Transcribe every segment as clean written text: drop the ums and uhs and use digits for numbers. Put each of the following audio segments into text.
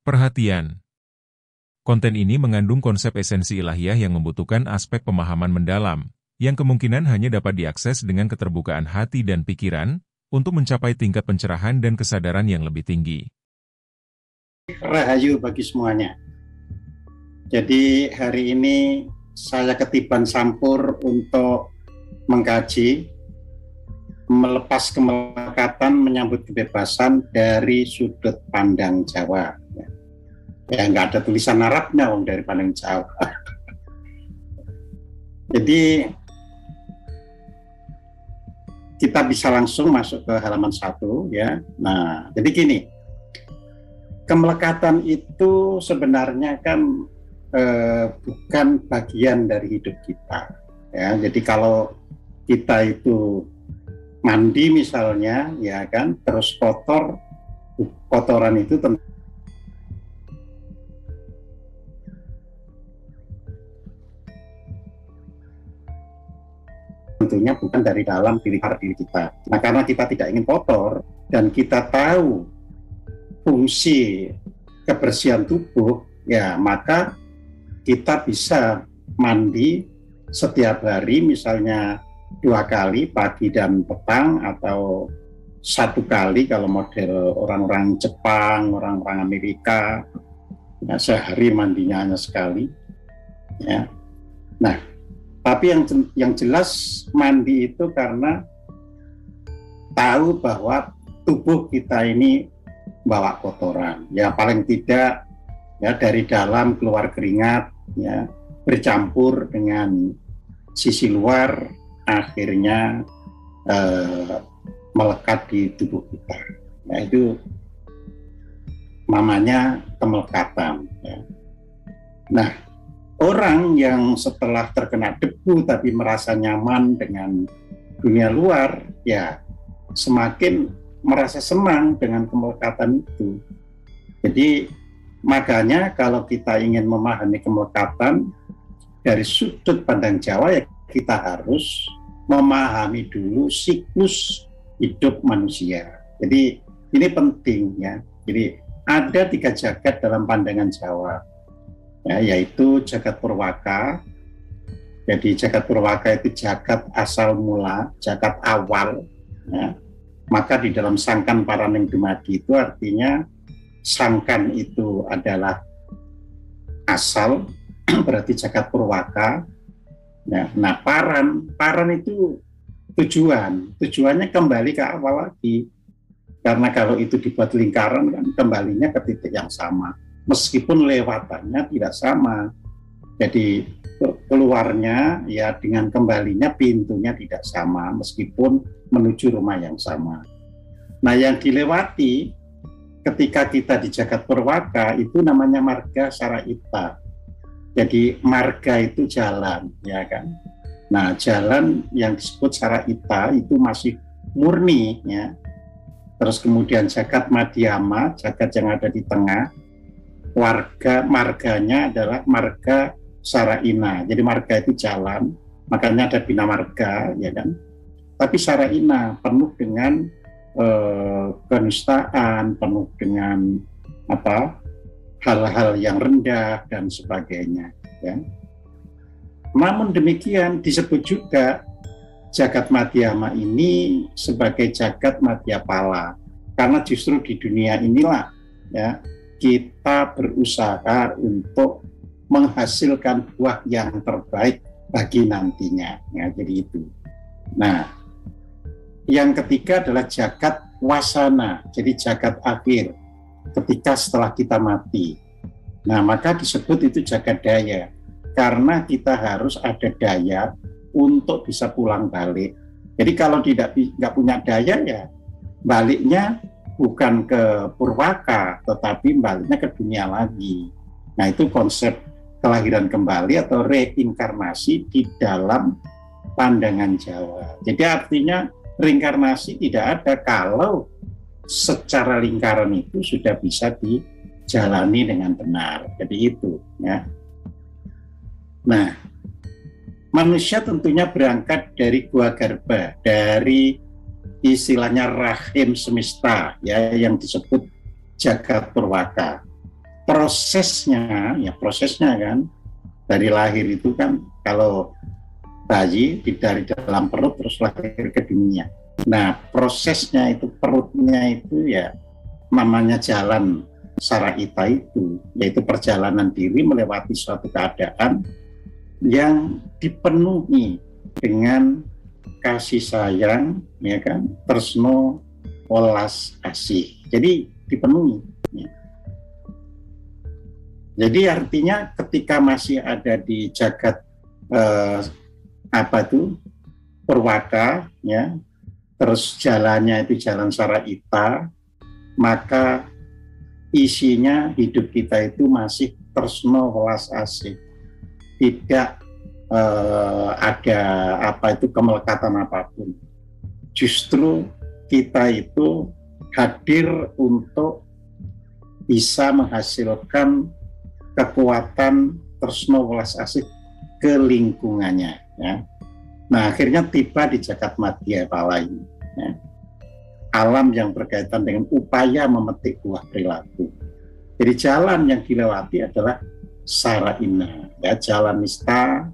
Perhatian. Konten ini mengandung konsep esensi ilahiyah yang membutuhkan aspek pemahaman mendalam, yang kemungkinan hanya dapat diakses dengan keterbukaan hati dan pikiran, untuk mencapai tingkat pencerahan dan kesadaran yang lebih tinggi. Rahayu bagi semuanya. Jadi hari ini saya ketiban sampur untuk mengkaji melepas kemelekatan menyambut kebebasan dari sudut pandang Jawa. Ya nggak ada tulisan Arabnya dari pandang Jawa. Jadi kita bisa langsung masuk ke halaman 1 ya. Nah, jadi gini. Kemelekatan itu sebenarnya kan bukan bagian dari hidup kita. Ya, jadi kalau kita itu mandi misalnya, ya kan, terus kotoran itu tentunya bukan dari dalam diri kita. Nah, karena kita tidak ingin kotor dan kita tahu fungsi kebersihan tubuh, ya maka kita bisa mandi setiap hari, misalnya 2 kali pagi dan petang, atau 1 kali kalau model orang-orang Jepang, orang-orang Amerika, ya, sehari mandinya hanya sekali. Ya. Nah, tapi yang jelas mandi itu karena tahu bahwa tubuh kita ini bawa kotoran, ya paling tidak ya dari dalam keluar keringat, ya bercampur dengan sisi luar, akhirnya melekat di tubuh kita. Nah, itu namanya kemelekatan. Ya. Nah, orang yang setelah terkena debu tapi merasa nyaman dengan dunia luar, ya semakin merasa senang dengan kemelekatan itu. Jadi makanya kalau kita ingin memahami kemelekatan dari sudut pandang Jawa, ya kita harus memahami dulu siklus hidup manusia. Jadi ini penting ya. Jadi ada 3 jagat dalam pandangan Jawa, ya, yaitu jagat purwaka. Jadi jagat purwaka itu jagat asal mula, jagat awal. Ya. Maka di dalam sangkan paraning dumadi itu artinya sangkan itu adalah asal, berarti jagat purwaka. Nah, paran itu tujuannya kembali ke awal lagi. Karena kalau itu dibuat lingkaran kan kembalinya ke titik yang sama, meskipun lewatannya tidak sama. Jadi keluarnya ya dengan kembalinya pintunya tidak sama, meskipun menuju rumah yang sama. Nah, yang dilewati ketika kita di jagat purwaka itu namanya marga saraita. Jadi marga itu jalan, ya kan. Nah, jalan yang disebut saraita itu masih murni, ya. Terus kemudian jagat madhyama, jagat yang ada di tengah, marganya adalah marga saraina. Jadi marga itu jalan, makanya ada bina marga, ya kan. Tapi saraina penuh dengan kenistaan, penuh dengan hal-hal yang rendah dan sebagainya. Ya. Namun demikian disebut juga jagat madhyama ini sebagai jagat madhyapala, karena justru di dunia inilah ya kita berusaha untuk menghasilkan buah yang terbaik bagi nantinya. Ya, jadi itu. Nah, yang ketiga adalah jagat wasana, jadi jagat akhir, ketika setelah kita mati. Nah, maka disebut itu jagat daya, karena kita harus ada daya untuk bisa pulang balik. Jadi kalau nggak punya daya, ya baliknya bukan ke purwaka, tetapi baliknya ke dunia lagi. Nah, itu konsep kelahiran kembali atau reinkarnasi di dalam pandangan Jawa. Jadi artinya reinkarnasi tidak ada kalau secara lingkaran itu sudah bisa dijalani dengan benar. Jadi itu ya. Nah, manusia tentunya berangkat dari gua garba, dari istilahnya rahim semesta ya, yang disebut jagat purwaka. prosesnya kan dari lahir itu kan, kalau bayi dari dalam perut terus lahir ke dunia. Nah, prosesnya itu, perutnya itu ya namanya jalan Saraita itu, yaitu perjalanan diri melewati suatu keadaan yang dipenuhi dengan kasih sayang, ya kan, tresno, welas asih. Jadi dipenuhi. Ya. Jadi artinya ketika masih ada di jagat Purwaka, ya, terus jalannya itu jalan Saraita, maka isinya hidup kita itu masih tresno, welas asih, tidak ada kemelekatan apapun. Justru kita itu hadir untuk bisa menghasilkan kekuatan tresno, welas asih ke lingkungannya, ya. Nah, akhirnya tiba di jagat madya pala ini, ya. Alam yang berkaitan dengan upaya memetik buah perilaku. Jadi jalan yang dilewati adalah Saraina, ya, jalan nista,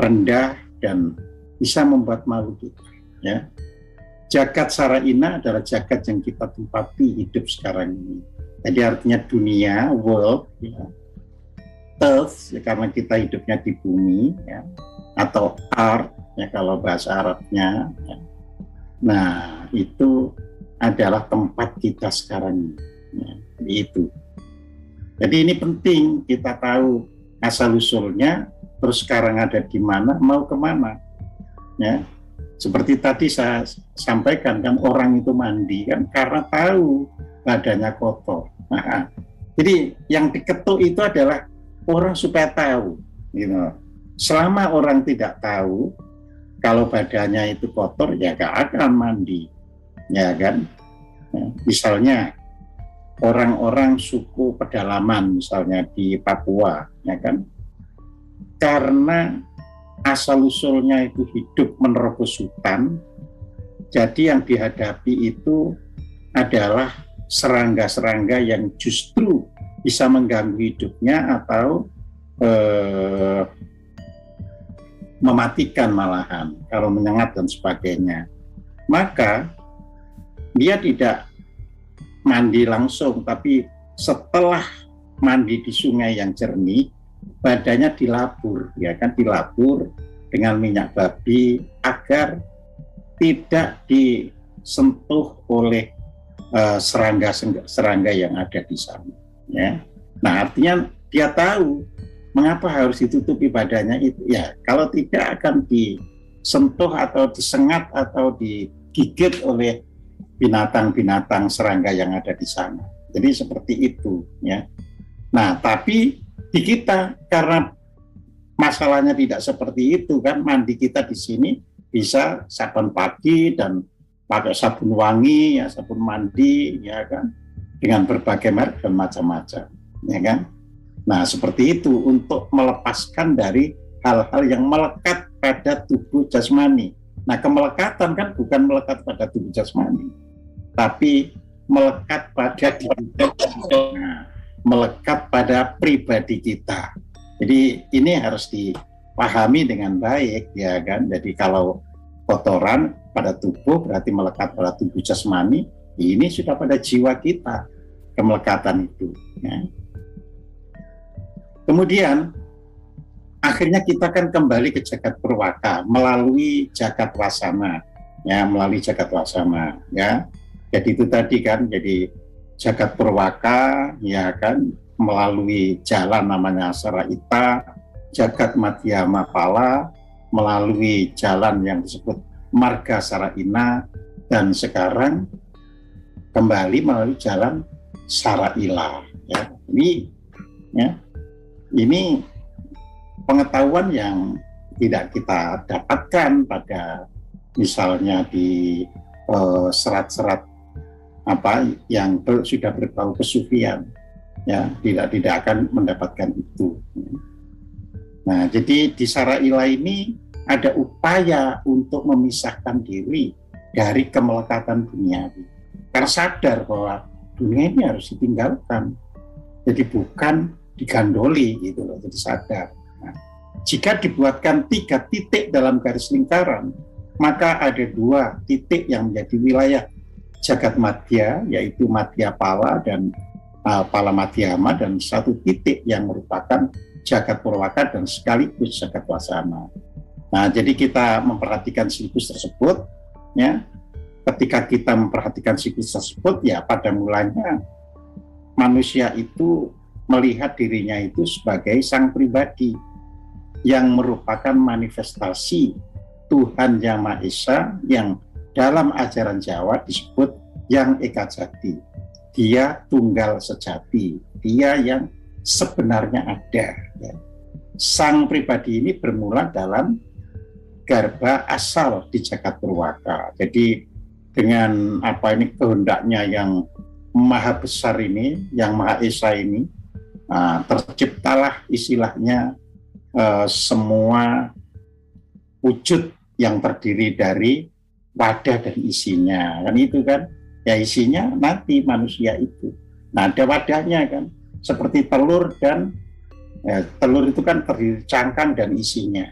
rendah, dan bisa membuat malu kita, ya. Jagat Saraina adalah jagat yang kita tempati hidup sekarang ini. Jadi artinya dunia, world, ya, earth, ya, karena kita hidupnya di bumi, ya, atau earth, ya, kalau bahasa Arabnya, ya. Nah, itu adalah tempat kita sekarang ini, ya, itu. Jadi ini penting kita tahu asal usulnya, terus sekarang ada di mana, mau kemana, ya. Seperti tadi saya sampaikan kan, orang itu mandi kan karena tahu badannya kotor. Nah, jadi yang diketuk itu adalah orang supaya tahu, gitu. Selama orang tidak tahu kalau badannya itu kotor, ya gak akan mandi, ya kan. Ya, misalnya orang-orang suku pedalaman, misalnya di Papua, ya kan, karena asal usulnya itu hidup menerobos hutan, jadi yang dihadapi itu adalah serangga-serangga yang justru bisa mengganggu hidupnya atau mematikan malahan kalau menyengat dan sebagainya. Maka dia tidak mandi langsung, tapi setelah mandi di sungai yang jernih, badannya dilabur, ya kan, dilabur dengan minyak babi agar tidak disentuh oleh serangga-serangga yang ada di sana, ya. Nah, artinya dia tahu mengapa harus ditutupi badannya itu, ya, kalau tidak akan disentuh atau disengat atau digigit oleh binatang-binatang serangga yang ada di sana. Jadi seperti itu, ya. Nah, tapi di kita karena masalahnya tidak seperti itu kan, mandi kita di sini bisa sabun pagi dan pakai sabun wangi, ya, sabun mandi, ya kan, dengan berbagai merek dan macam-macam, ya kan. Nah, seperti itu untuk melepaskan dari hal-hal yang melekat pada tubuh jasmani. Nah, kemelekatan kan bukan melekat pada tubuh jasmani, tapi melekat pada diri kita, melekat pada pribadi kita. Jadi ini harus dipahami dengan baik, ya kan. Jadi kalau kotoran pada tubuh berarti melekat pada tubuh jasmani, ini sudah pada jiwa kita kemelekatan itu, ya. Kemudian akhirnya kita kan kembali ke jagat Purwaka melalui jagat wasana, ya, melalui jagat wasana, ya. Jadi itu tadi kan, jadi jagat Purwaka, ya kan, melalui jalan namanya Saraita, jagat madya mapala melalui jalan yang disebut marga Saraina, dan sekarang kembali melalui jalan Saraila, ya. Ini pengetahuan yang tidak kita dapatkan pada misalnya di serat-serat yang sudah berbau kesufian, ya, tidak akan mendapatkan itu. Nah, jadi di Saraila ini ada upaya untuk memisahkan diri dari kemelekatan duniawi, karena sadar bahwa dunia ini harus ditinggalkan. Jadi bukan digandoli gitu loh, jadi sadar. Nah, jika dibuatkan 3 titik dalam garis lingkaran, maka ada 2 titik yang menjadi wilayah jagat madya, yaitu Madya Pala dan Pala Madhyama, dan 1 titik yang merupakan jagat Purwaka dan sekaligus jagat Wasana. Nah, jadi kita memperhatikan siklus tersebut, ya. Ketika kita memperhatikan siklus tersebut, ya pada mulanya manusia itu melihat dirinya itu sebagai sang pribadi yang merupakan manifestasi Tuhan Yang Maha Esa yang dalam ajaran Jawa disebut Yang Eka Jati. Dia tunggal sejati, dia yang sebenarnya ada. Ya. Sang pribadi ini bermula dalam garba asal di jagat Purwaka. Jadi dengan kehendaknya yang maha besar ini, yang Maha Esa ini, terciptalah istilahnya semua wujud yang terdiri dari wadah dan isinya, kan itu kan, ya isinya nanti manusia itu. Nah, ada wadahnya kan, seperti telur dan telur itu kan terdiri cangkang dan isinya,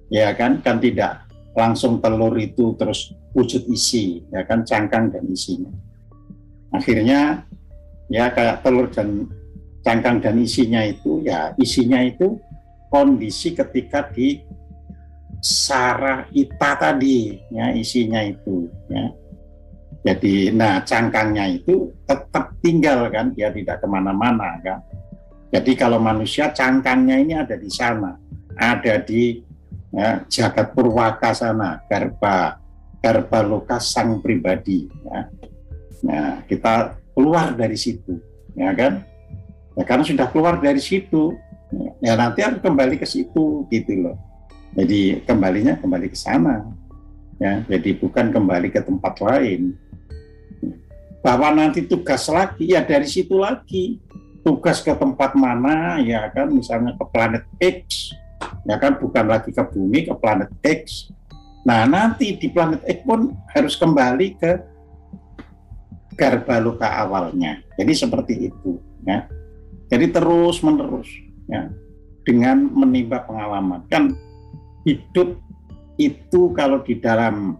ya kan tidak langsung telur itu terus wujud isi, ya kan, cangkang dan isinya. Akhirnya ya kayak telur dan cangkang dan isinya itu, ya isinya itu kondisi ketika di sara ita tadi, ya isinya itu, ya. Jadi, nah cangkangnya itu tetap tinggal kan, dia tidak kemana-mana kan. Jadi kalau manusia cangkangnya ini ada di sana, ada di jagat Purwaka sana, garba loka sang pribadi. Ya. Nah, kita keluar dari situ, ya kan? Ya, karena sudah keluar dari situ, ya nanti harus kembali ke situ, gitu loh. Jadi kembalinya kembali ke sana, ya. Jadi bukan kembali ke tempat lain. Bahwa nanti tugas lagi, ya dari situ lagi. Tugas ke tempat mana, ya kan? Misalnya ke planet X, ya kan, bukan lagi ke bumi, ke planet X. Nah, nanti di planet X pun harus kembali ke garba loka awalnya. Jadi seperti itu, ya. Jadi terus menerus, ya, dengan menimba pengalaman. Kan hidup itu kalau di dalam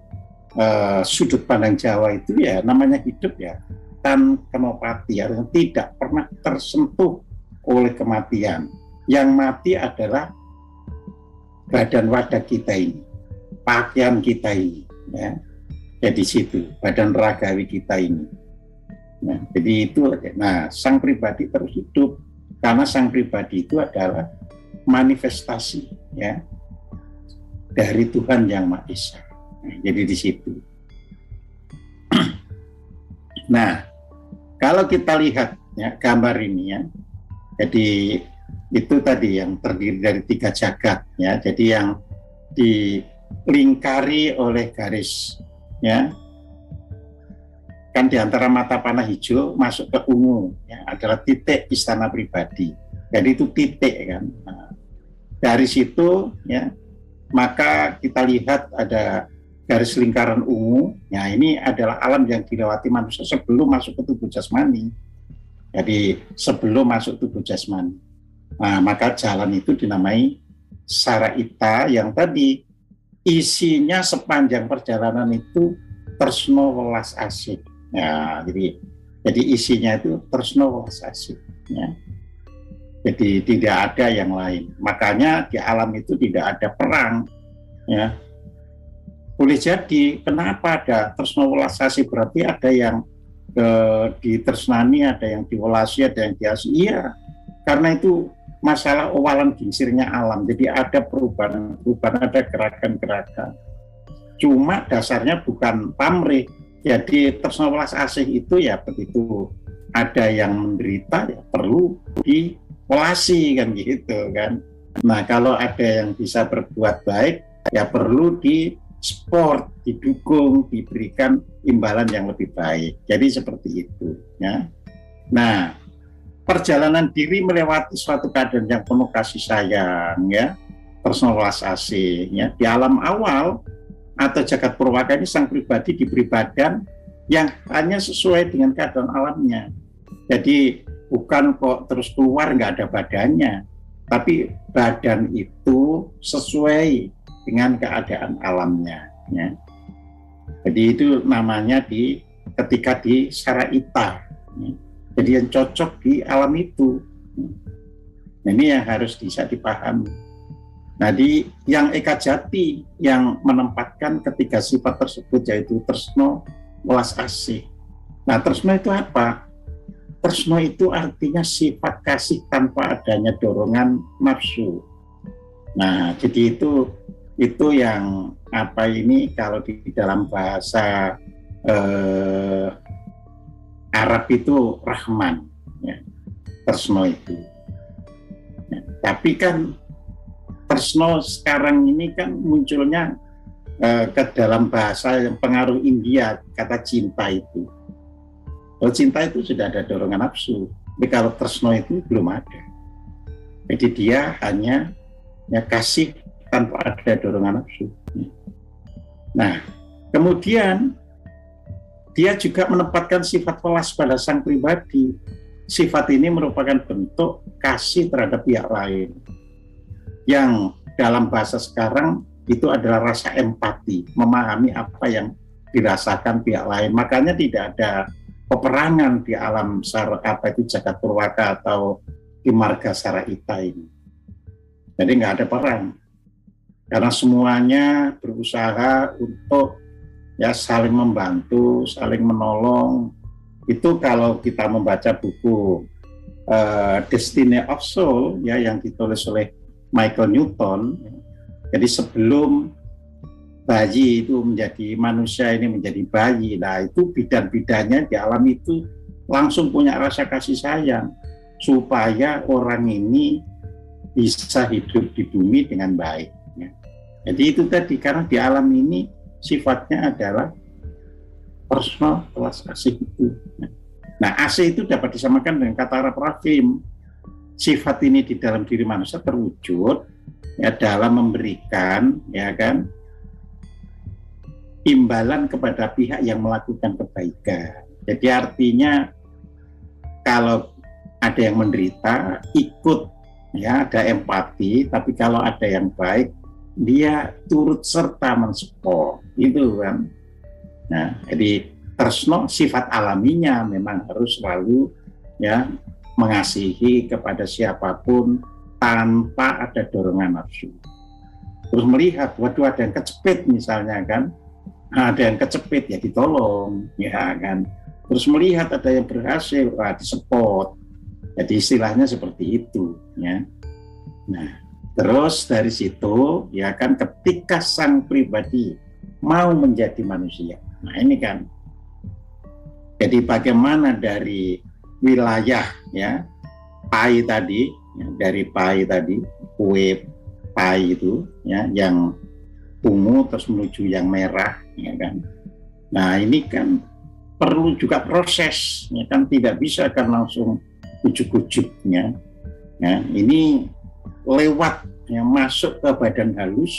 sudut pandang Jawa itu ya namanya hidup ya tan kenopati, artinya tidak pernah tersentuh oleh kematian. Yang mati adalah badan wadah kita ini, pakaian kita ini, ya. Jadi situ badan ragawi kita ini. Nah, jadi itu. Nah, sang pribadi terus hidup karena sang pribadi itu adalah manifestasi, ya, dari Tuhan Yang Maha Esa. Nah, jadi di situ. Nah, kalau kita lihat ya gambar ini ya, jadi itu tadi yang terdiri dari 3 jagat ya. Jadi yang dilingkari oleh garis ya, kan di antara mata panah hijau masuk ke ungu ya, adalah titik istana pribadi. Jadi itu titik kan. Nah, dari situ ya, maka kita lihat ada garis lingkaran ungu. Ya, ini adalah alam yang dilewati manusia sebelum masuk ke tubuh jasmani. Jadi sebelum masuk tubuh jasmani. Nah, maka jalan itu dinamai Saraita yang tadi isinya sepanjang perjalanan itu tresno welas asih. Ya, jadi isinya itu tresno welas asih. Ya. Jadi tidak ada yang lain. Makanya di alam itu tidak ada perang. Ya. Boleh jadi kenapa ada tresno welas asih, berarti ada yang ditresnani, ada yang diwelasi, ada yang diasih. Iya, karena itu masalah owalan gingsirnya alam. Jadi ada perubahan, ada gerakan-gerakan. Cuma dasarnya bukan pamrih. Jadi tresno welas asih itu ya begitu ada yang menderita ya perlu diwelasi kan gitu kan. Nah, kalau ada yang bisa berbuat baik ya perlu di support, didukung, diberikan imbalan yang lebih baik. Jadi seperti itu ya. Nah, perjalanan diri melewati suatu keadaan yang penuh kasih sayang ya, tresno welas asih ya. Di alam awal atau jagat Purwaka ini sang pribadi diberi badan yang hanya sesuai dengan keadaan alamnya. Jadi bukan kok terus keluar nggak ada badannya, tapi badan itu sesuai dengan keadaan alamnya. Ya. Jadi itu namanya ketika di saraita. Ya. Jadi yang cocok di alam itu. Nah, ini yang harus bisa dipahami. Nah, yang eka jati yang menempatkan ketiga sifat tersebut yaitu tresno, welas asih. Nah, tresno itu apa? Tresno itu artinya sifat kasih tanpa adanya dorongan nafsu. Nah, jadi itu yang apa ini kalau di dalam bahasa Arab itu Rahman, ya, tresno itu. Ya, tapi kan tresno sekarang ini kan munculnya ke dalam bahasa yang pengaruh India, kata cinta itu. Kalau cinta itu sudah ada dorongan nafsu, tapi kalau tresno itu belum ada. Jadi dia hanya ya kasih tanpa ada dorongan nafsu. Nah, kemudian dia juga menempatkan sifat welas pada sang pribadi. Sifat ini merupakan bentuk kasih terhadap pihak lain. Yang dalam bahasa sekarang itu adalah rasa empati, memahami apa yang dirasakan pihak lain. Makanya tidak ada peperangan di alam jagat purwaka atau di marga saraita ini. Jadi nggak ada perang, karena semuanya berusaha untuk ya saling membantu, saling menolong. Itu kalau kita membaca buku Destiny of Soul ya yang ditulis oleh Michael Newton. Jadi sebelum bayi itu menjadi manusia, ini menjadi bayi. Nah, itu bidan-bidannya di alam itu langsung punya rasa kasih sayang supaya orang ini bisa hidup di bumi dengan baik. Ya. Jadi itu tadi, karena di alam ini sifatnya adalah personal welas asih itu. Nah, asih itu dapat disamakan dengan kata Arab rahim. Sifat ini di dalam diri manusia terwujud ya dalam memberikan ya kan imbalan kepada pihak yang melakukan kebaikan. Jadi artinya kalau ada yang menderita ikut ya ada empati, tapi kalau ada yang baik dia turut serta mensupport itu kan. Nah, jadi tresno sifat alaminya memang harus selalu ya mengasihi kepada siapapun tanpa ada dorongan nafsu. Terus melihat, waduh ada yang kecepit misalnya kan, ada yang kecepit ya ditolong ya kan. Terus melihat ada yang berhasil, disupport. Jadi istilahnya seperti itu ya. Nah, terus dari situ ya kan ketika sang pribadi mau menjadi manusia. Nah, ini kan. Jadi bagaimana dari wilayah ya pai tadi ya, dari pai tadi kue pai itu ya yang ungu terus menuju yang merah ya kan. Nah, ini kan perlu juga proses ya kan, tidak bisa kan langsung ujuk-ujuknya. Nah, ini lewat yang masuk ke badan halus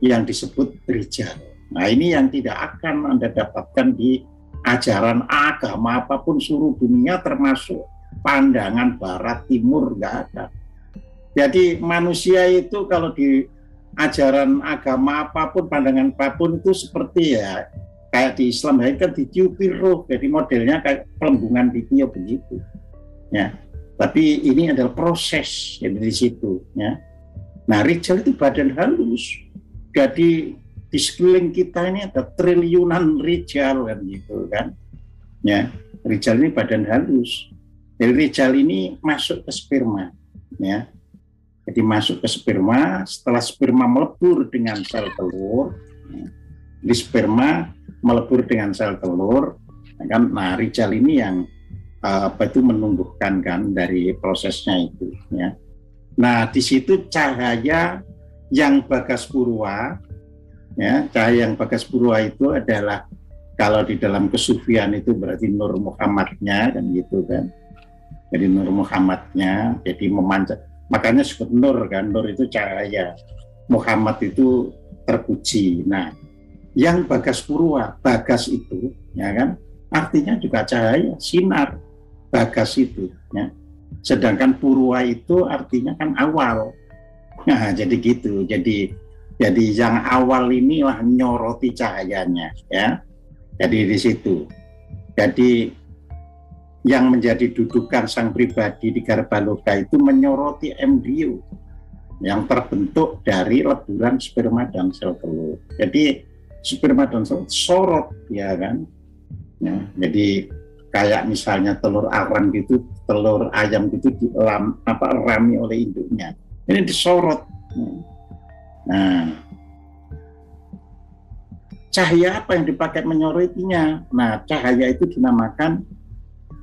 yang disebut rijal. Nah, ini yang tidak akan Anda dapatkan di ajaran agama apapun seluruh dunia, termasuk pandangan barat timur, nggak ada. Jadi manusia itu kalau di ajaran agama apapun, pandangan apapun itu seperti ya kayak di Islam ya kan ditiupi roh, jadi modelnya kayak pelembungan ditiup begitu ya. Tapi ini adalah proses yang di situ ya. Nah, rijal itu badan halus. Jadi di sekeliling kita ini ada triliunan rijal kan gitu kan. Ya, rijal ini badan halus. Jadi rijal ini masuk ke sperma ya. Jadi masuk ke sperma, setelah sperma melebur dengan sel telur, ya, di sperma melebur dengan sel telur, kan? Nah, rijal ini yang itu menumbuhkan kan dari prosesnya itu ya. Nah, di situ cahaya yang bagas purwa ya, cahaya yang bagas purwa itu adalah kalau di dalam kesufian itu berarti Nur Muhammadnya kan gitu kan. Jadi Nur Muhammadnya jadi memancar, makanya disebut Nur kan, Nur itu cahaya, Muhammad itu terpuji. Nah, yang bagas purwa, bagas itu ya kan artinya juga cahaya, sinar. bagas itu, ya. Sedangkan purwa itu artinya kan awal. Nah, jadi gitu. Jadi yang awal inilah nyoroti cahayanya, ya. Jadi di situ. Jadi yang menjadi dudukan sang pribadi di Garbaloka itu menyoroti embrio yang terbentuk dari leburan sperma dan sel telur. Jadi sperma dan sel sorot, ya kan. Ya, jadi kayak misalnya telur ayam gitu, telur ayam gitu rami oleh induknya. Ini disorot. Nah, cahaya apa yang dipakai menyorotinya? Nah, cahaya itu dinamakan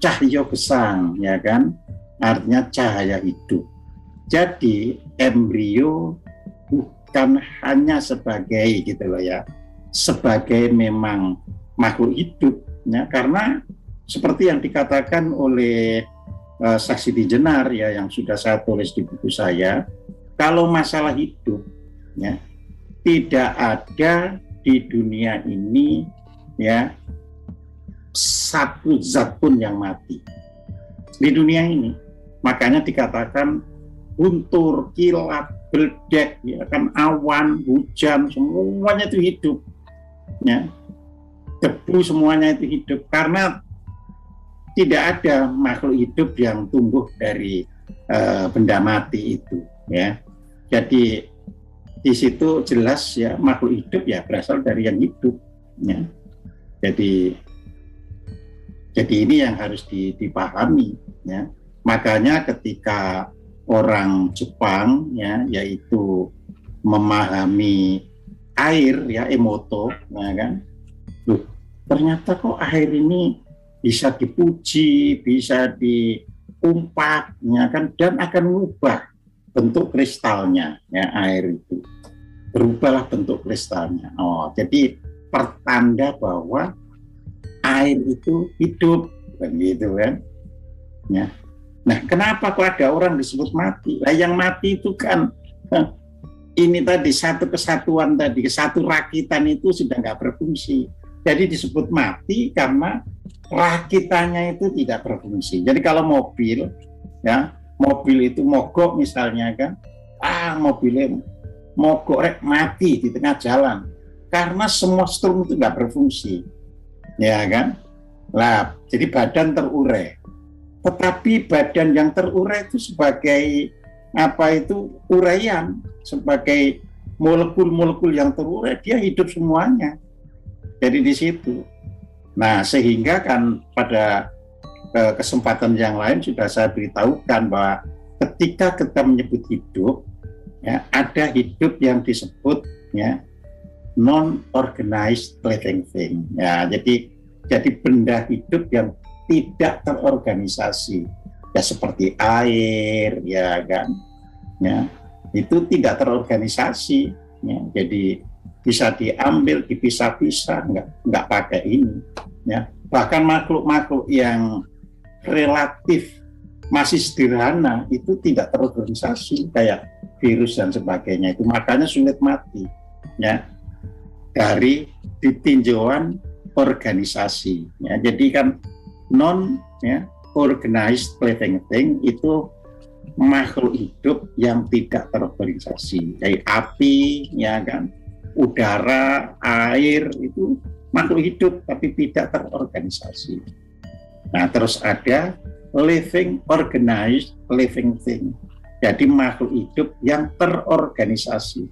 cahya gesang, ya kan? Artinya cahaya hidup. Jadi embrio bukan hanya sebagai gitu loh ya, sebagai memang makhluk hidup, ya, karena seperti yang dikatakan oleh Saksi Dijenar ya, yang sudah saya tulis di buku saya, kalau masalah hidup, ya, tidak ada di dunia ini ya satu zat pun yang mati di dunia ini. Makanya dikatakan guntur, kilat, beledek, ya kan, awan, hujan, semuanya itu hidup, ya. Debu semuanya itu hidup, karena tidak ada makhluk hidup yang tumbuh dari benda mati itu, ya. Jadi di situ jelas ya, makhluk hidup ya berasal dari yang hidup, ya. Jadi ini yang harus dipahami, ya. Makanya ketika orang Jepang ya, yaitu memahami air ya, emoto, ya kan, loh, ternyata kok air ini bisa dipuji, bisa diumpat, ya kan, dan akan mengubah bentuk kristalnya, ya, air itu berubahlah bentuk kristalnya. Oh, jadi pertanda bahwa air itu hidup, begitu kan? Ya. Nah, kenapa kok ada orang disebut mati? Lah, yang mati itu kan ini tadi satu kesatuan tadi, satu rakitan itu sudah nggak berfungsi. Jadi disebut mati karena rakitannya itu tidak berfungsi. Jadi kalau mobil, ya, mobil itu mogok misalnya kan, mobilnya mogok mati di tengah jalan karena semua strum itu nggak berfungsi, ya kan? Lah, jadi badan terurai. Tetapi badan yang terurai itu sebagai apa itu uraian, sebagai molekul-molekul yang terurai, dia hidup semuanya. Jadi di situ. Nah, sehingga kan pada kesempatan yang lain sudah saya beritahukan bahwa ketika kita menyebut hidup, ya, ada hidup yang disebut ya non-organized living thing. Ya, jadi benda hidup yang tidak terorganisasi, ya, seperti air, ya kan, ya, itu tidak terorganisasi, ya, jadi bisa diambil, dipisah-pisah, nggak pakai ini, ya. Bahkan makhluk-makhluk yang relatif masih sederhana itu tidak terorganisasi, kayak virus dan sebagainya, itu makanya sulit mati, ya, dari ditinjauan organisasi, ya. Jadi kan non ya organized living thing itu makhluk hidup yang tidak terorganisasi. Kayak api, ya kan, udara, air, itu makhluk hidup tapi tidak terorganisasi. Nah, terus ada living organized living thing. Jadi makhluk hidup yang terorganisasi.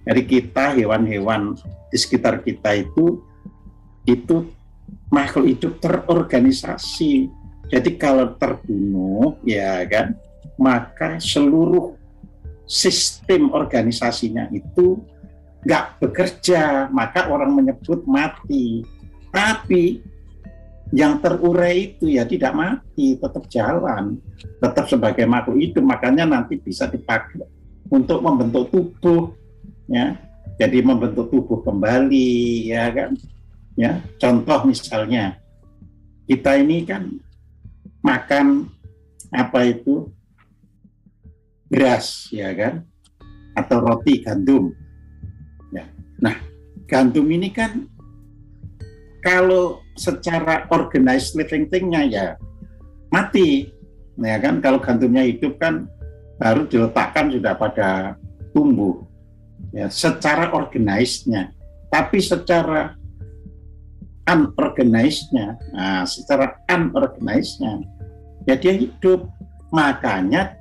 Jadi kita, hewan-hewan di sekitar kita itu makhluk hidup terorganisasi. Jadi kalau terbunuh, ya kan, maka seluruh sistem organisasinya itu nggak bekerja, maka orang menyebut mati. Tapi yang terurai itu ya tidak mati, tetap jalan, tetap sebagai makhluk hidup. Makanya nanti bisa dipakai untuk membentuk tubuh, ya. Jadi membentuk tubuh kembali, ya kan. Ya, contoh misalnya kita ini kan makan apa itu beras, ya kan, atau roti gandum. Ya. Nah, gandum ini kan kalau secara organized living thing-nya ya mati. Nah, ya kan kalau gandumnya hidup kan baru diletakkan sudah pada tumbuh ya, secara organized-nya. Tapi secara unorganized-nya, ya dia hidup. Makanya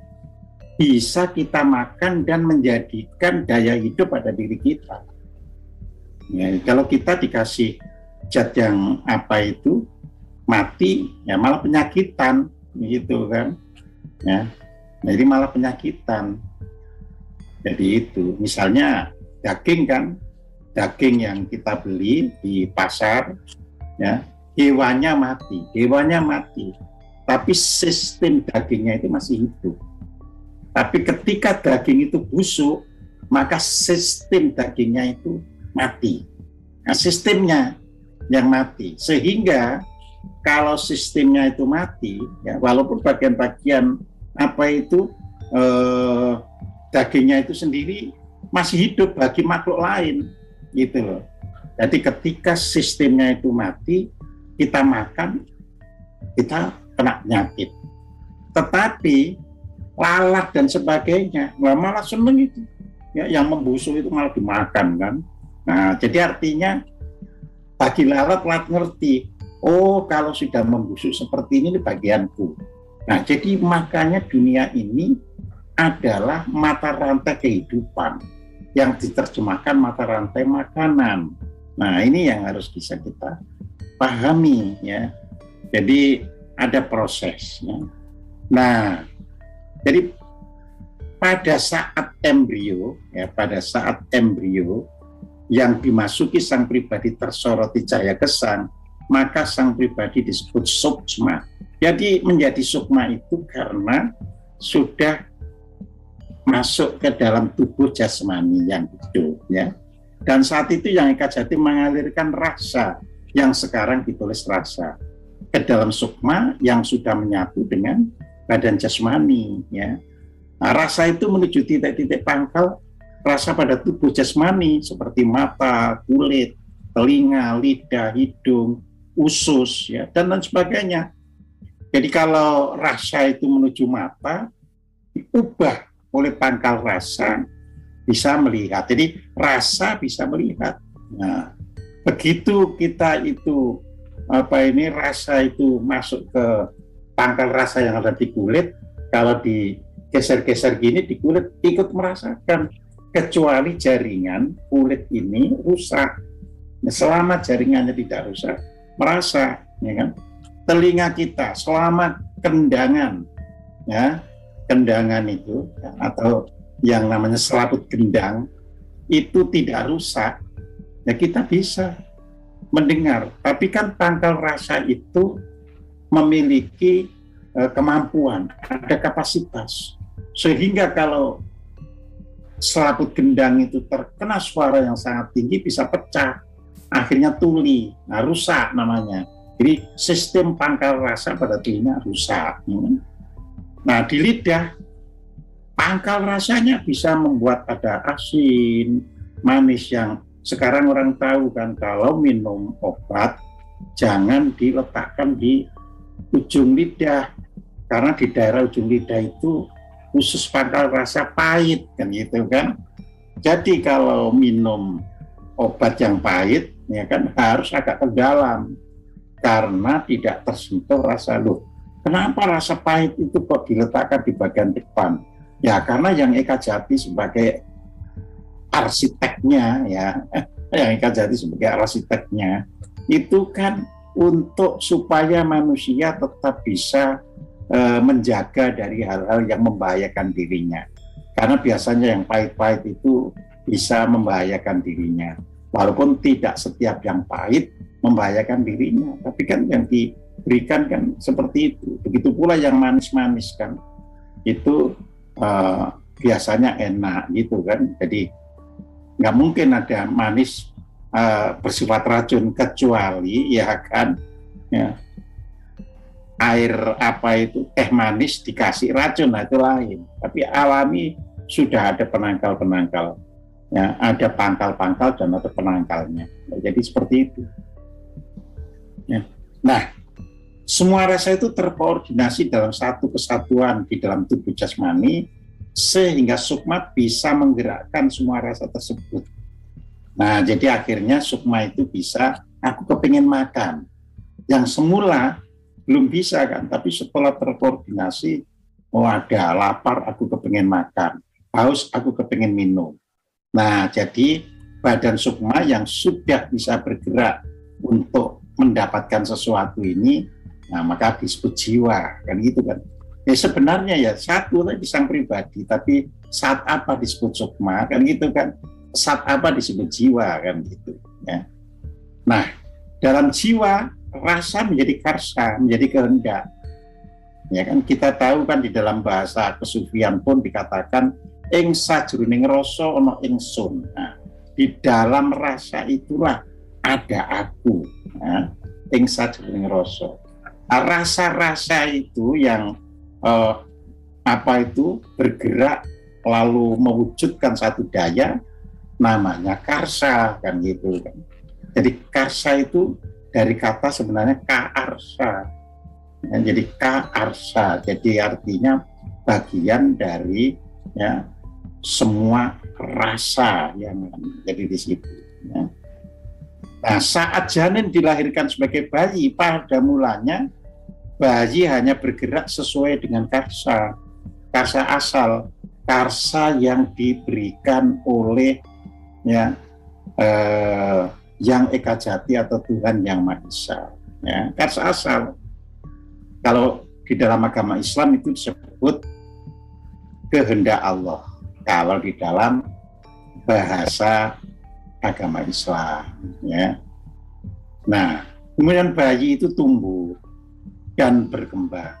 bisa kita makan dan menjadikan daya hidup pada diri kita. Ya, kalau kita dikasih zat yang apa itu mati, ya malah penyakitan, gitu kan? Ya, jadi malah penyakitan. Jadi itu, misalnya daging kan, daging yang kita beli di pasar, ya hewannya mati, tapi sistem dagingnya itu masih hidup. Tapi ketika daging itu busuk, maka sistem dagingnya itu mati. Nah, sistemnya yang mati. Sehingga kalau sistemnya itu mati, ya, walaupun bagian-bagian apa itu dagingnya itu sendiri masih hidup bagi makhluk lain, gitu loh. Jadi ketika sistemnya itu mati, kita makan, kita kena penyakit. Tetapi lalat dan sebagainya, malah seneng itu. Ya, yang membusuk itu malah dimakan kan. Nah, jadi artinya bagi lalat ngerti, oh kalau sudah membusuk seperti ini bagianku. Nah, jadi makanya dunia ini adalah mata rantai kehidupan yang diterjemahkan mata rantai makanan. Nah, ini yang harus bisa kita pahami ya. Jadi ada prosesnya. Nah, jadi pada saat embrio yang dimasuki sang pribadi tersoroti cahaya gesang, maka sang pribadi disebut sukma. Jadi menjadi sukma itu karena sudah masuk ke dalam tubuh jasmani yang hidup ya. Dan saat itu yang Eka Jati mengalirkan rasa yang sekarang ditulis rasa ke dalam sukma yang sudah menyatu dengan badan jasmani ya. Nah, rasa itu menuju titik-titik pangkal rasa pada tubuh jasmani seperti mata, kulit, telinga, lidah, hidung, usus ya dan lain sebagainya. Jadi kalau rasa itu menuju mata diubah oleh pangkal rasa bisa melihat. Jadi rasa bisa melihat. Nah, begitu kita itu rasa itu masuk ke pangkal rasa yang ada di kulit, kalau digeser-geser gini di kulit ikut merasakan, kecuali jaringan kulit ini rusak. Nah, selama jaringannya tidak rusak, merasa, ya kan? Telinga kita selama kendangan, ya, kendangan itu ya, atau yang namanya selaput gendang itu tidak rusak, ya kita bisa mendengar. Tapi kan pangkal rasa itu memiliki kemampuan, ada kapasitas, sehingga kalau selaput gendang itu terkena suara yang sangat tinggi bisa pecah, akhirnya tuli, nah rusak namanya. Jadi sistem pangkal rasa pada telinga rusak. Nah di lidah pangkal rasanya bisa membuat ada asin, manis yang sekarang orang tahu kan kalau minum obat jangan diletakkan di ujung lidah, karena di daerah ujung lidah itu khusus pangkal rasa pahit kan gitu kan. Jadi kalau minum obat yang pahit ya kan harus agak ke dalam karena tidak tersentuh rasa. Loh, kenapa rasa pahit itu kok diletakkan di bagian depan? Ya karena yang Eka Jati sebagai arsiteknya ya, yang Eka Jati sebagai arsiteknya itu kan untuk supaya manusia tetap bisa menjaga dari hal-hal yang membahayakan dirinya. Karena biasanya yang pahit-pahit itu bisa membahayakan dirinya. Walaupun tidak setiap yang pahit membahayakan dirinya, tapi kan yang diberikan kan seperti itu. Begitu pula yang manis-manis kan, itu biasanya enak gitu kan. Jadi nggak mungkin ada manis bersifat racun kecuali ya kan ya, air apa itu teh manis dikasih racun, nah itu lain. Tapi alami sudah ada penangkal-penangkal, ya, ada pangkal-pangkal dan ada penangkalnya. Nah, jadi seperti itu. Ya. Nah, semua rasa itu terkoordinasi dalam satu kesatuan di dalam tubuh jasmani, sehingga sukma bisa menggerakkan semua rasa tersebut. Nah, jadi akhirnya sukma itu bisa, aku kepingin makan. Yang semula belum bisa kan, tapi setelah terkoordinasi, oh ada lapar, aku kepingin makan. Haus, aku kepingin minum. Nah, jadi badan sukma yang sudah bisa bergerak untuk mendapatkan sesuatu ini, nah maka disebut jiwa, kan gitu kan. Ya sebenarnya ya satu tadi sang pribadi, tapi saat apa disebut sukma, kan gitu kan. Saat apa disebut jiwa, kan gitu ya. Nah, dalam jiwa rasa menjadi karsa, menjadi kehendak. Ya kan, kita tahu kan di dalam bahasa kesufian pun dikatakan ing sajroning rasa ana ingsun. Nah, di dalam rasa itulah ada aku. Nah, ing sajroning rasa. Rasa-rasa itu yang bergerak lalu mewujudkan satu daya, namanya karsa, kan gitu kan. Jadi karsa itu dari kata sebenarnya ka-arsa. Ya, jadi ka-arsa, jadi artinya bagian dari ya semua rasa yang jadi di situ. Ya. Nah, saat janin dilahirkan sebagai bayi, pada mulanya bayi hanya bergerak sesuai dengan karsa asal, karsa yang diberikan oleh ya yang Eka Jati atau Tuhan Yang Maha Esa. Ya, karsa asal. Kalau di dalam agama Islam itu disebut kehendak Allah. Kalau di dalam bahasa agama Islam, ya. Nah, kemudian bayi itu tumbuh dan berkembang.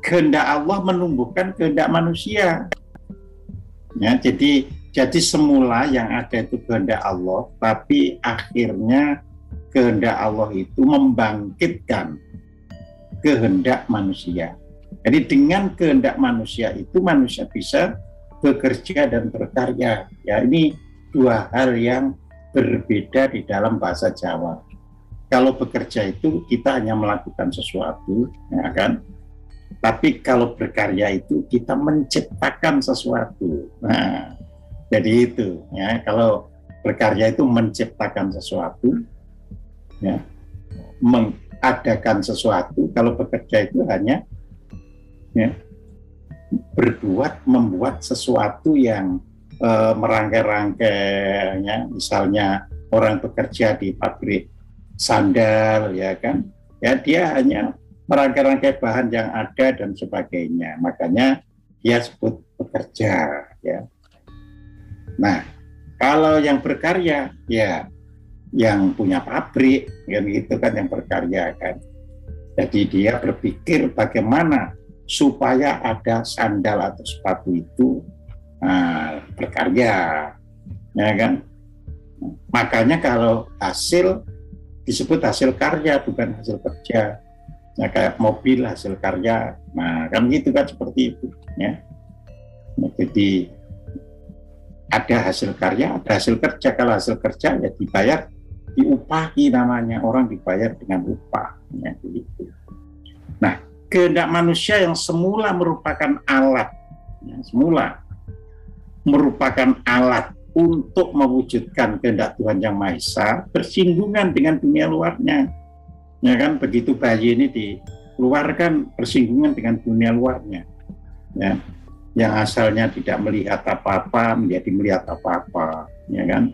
Kehendak Allah menumbuhkan kehendak manusia. Ya, jadi semula yang ada itu kehendak Allah, tapi akhirnya kehendak Allah itu membangkitkan kehendak manusia. Jadi dengan kehendak manusia itu manusia bisa bekerja dan berkarya. Ya, ini dua hal yang berbeda di dalam bahasa Jawa. Kalau bekerja itu kita hanya melakukan sesuatu, ya kan? Tapi kalau berkarya itu kita menciptakan sesuatu. Nah, jadi itu, ya. Kalau berkarya itu menciptakan sesuatu, ya, mengadakan sesuatu. Kalau bekerja itu hanya ya, membuat sesuatu yang merangkai-rangkainya. Misalnya orang bekerja di pabrik sandal, ya kan, ya dia hanya merangkai-rangkai bahan yang ada dan sebagainya. Makanya dia sebut bekerja, ya. Nah, kalau yang berkarya, ya yang punya pabrik, kan gitu kan, yang berkarya kan. Jadi dia berpikir bagaimana supaya ada sandal atau sepatu itu berkarya, ya kan. Makanya kalau hasil disebut hasil karya, bukan hasil kerja. Ya, kayak mobil hasil karya, nah kan gitu kan, seperti itu, ya. Nah, jadi ada hasil karya, ada hasil kerja. Kalau hasil kerja ya dibayar, diupahi namanya, orang dibayar dengan upah, ya, gitu. Nah, kehendak manusia yang semula merupakan alat, ya, semula merupakan alat untuk mewujudkan kehendak Tuhan Yang Maha Esa, bersinggungan dengan dunia luarnya. Ya kan, begitu bayi ini dikeluarkan, bersinggungan dengan dunia luarnya. Ya, yang asalnya tidak melihat apa-apa menjadi melihat apa-apa, ya kan.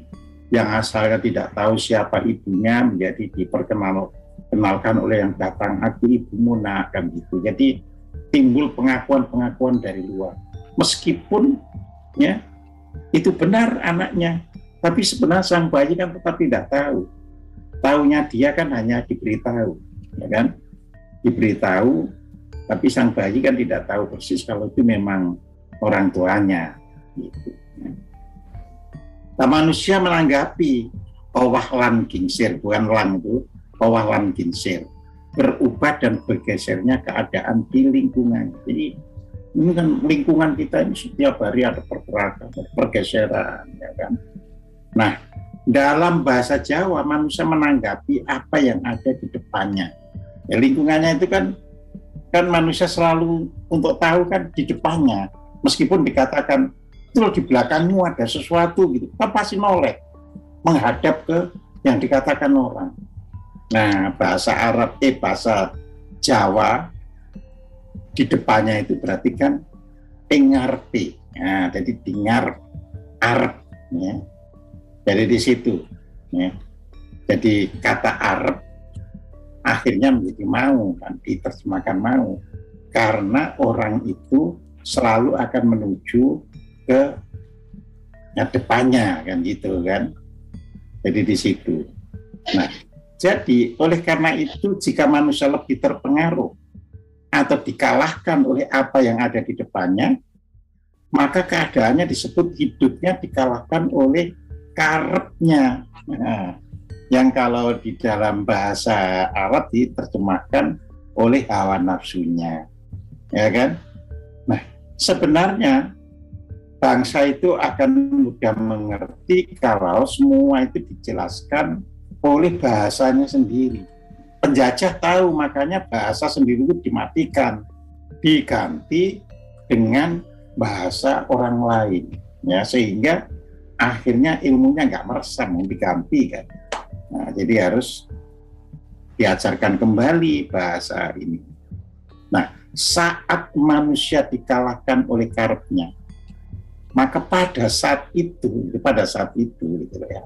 Yang asalnya tidak tahu siapa ibunya menjadi diperkenalkan oleh yang datang, aku ibumu nak, kan gitu. Jadi timbul pengakuan-pengakuan dari luar. Meskipun ya itu benar anaknya, tapi sebenarnya sang bayi kan tetap tidak tahu. Taunya dia kan hanya diberitahu, ya kan? Diberitahu, tapi sang bayi kan tidak tahu persis kalau itu memang orang tuanya, gitu. Nah, manusia menanggapi owah lan gingsir, bukan lang itu, owah lan gingsir, berubah dan bergesernya keadaan di lingkungan. Jadi ini kan lingkungan kita ini setiap hari ada pergerakan, pergeseran, ya kan? Nah, dalam bahasa Jawa manusia menanggapi apa yang ada di depannya. Ya, lingkungannya itu kan manusia selalu untuk tahu kan di depannya, meskipun dikatakan itu di belakangmu ada sesuatu gitu, kan pasti noleh menghadap ke yang dikatakan orang. Nah, bahasa Jawa di depannya itu berarti kan dengarpe. Nah, jadi dengar arep ya. Jadi di situ ya. Jadi kata arep akhirnya menjadi mau, kan diterjemahkan mau, karena orang itu selalu akan menuju ke depannya kan gitu kan. Jadi di situ. Nah, jadi oleh karena itu jika manusia lebih terpengaruh atau dikalahkan oleh apa yang ada di depannya, maka keadaannya disebut hidupnya dikalahkan oleh karepnya. Nah, yang kalau di dalam bahasa Arab diterjemahkan oleh hawa nafsunya, ya kan? Nah, sebenarnya bangsa itu akan mudah mengerti kalau semua itu dijelaskan oleh bahasanya sendiri. Penjajah tahu, makanya bahasa sendiri itu dimatikan, diganti dengan bahasa orang lain, ya, sehingga akhirnya ilmunya nggak meresam, diganti kan. Nah, jadi harus diajarkan kembali bahasa ini. Nah, saat manusia dikalahkan oleh karepnya, maka pada saat itu gitu ya,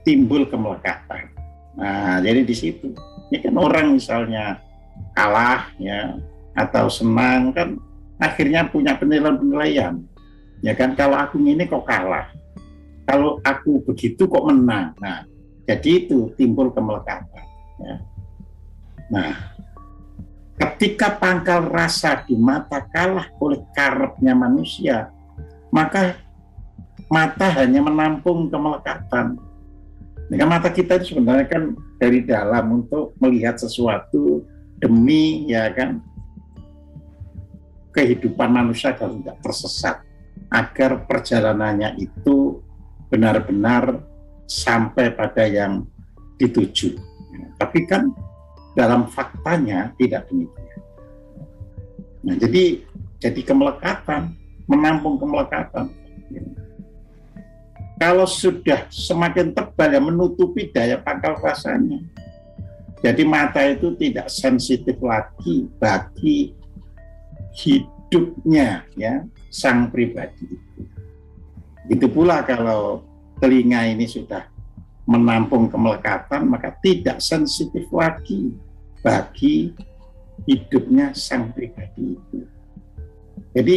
timbul kemelekatan. Nah, jadi di situ, ini kan orang misalnya kalah ya atau senang kan, akhirnya punya penilaian, ya kan, kalau aku ini kok kalah, kalau aku begitu kok menang. Nah, jadi itu timbul kemelekatan. Ya. Nah, ketika pangkal rasa di mata kalah oleh karepnya manusia, maka mata hanya menampung kemelekatan. Nah, mata kita itu sebenarnya kan dari dalam untuk melihat sesuatu demi ya kan kehidupan manusia agar tidak tersesat, agar perjalanannya itu benar-benar sampai pada yang dituju. Tapi kan dalam faktanya tidak demikian. Nah, jadi kemelekatan, menampung kemelekatan. Kalau sudah semakin tebal ya menutupi daya pangkal rasanya. Jadi mata itu tidak sensitif lagi bagi hidupnya ya sang pribadi itu. Itu pula kalau telinga ini sudah menampung kemelekatan, maka tidak sensitif lagi bagi hidupnya sang pribadi itu. Jadi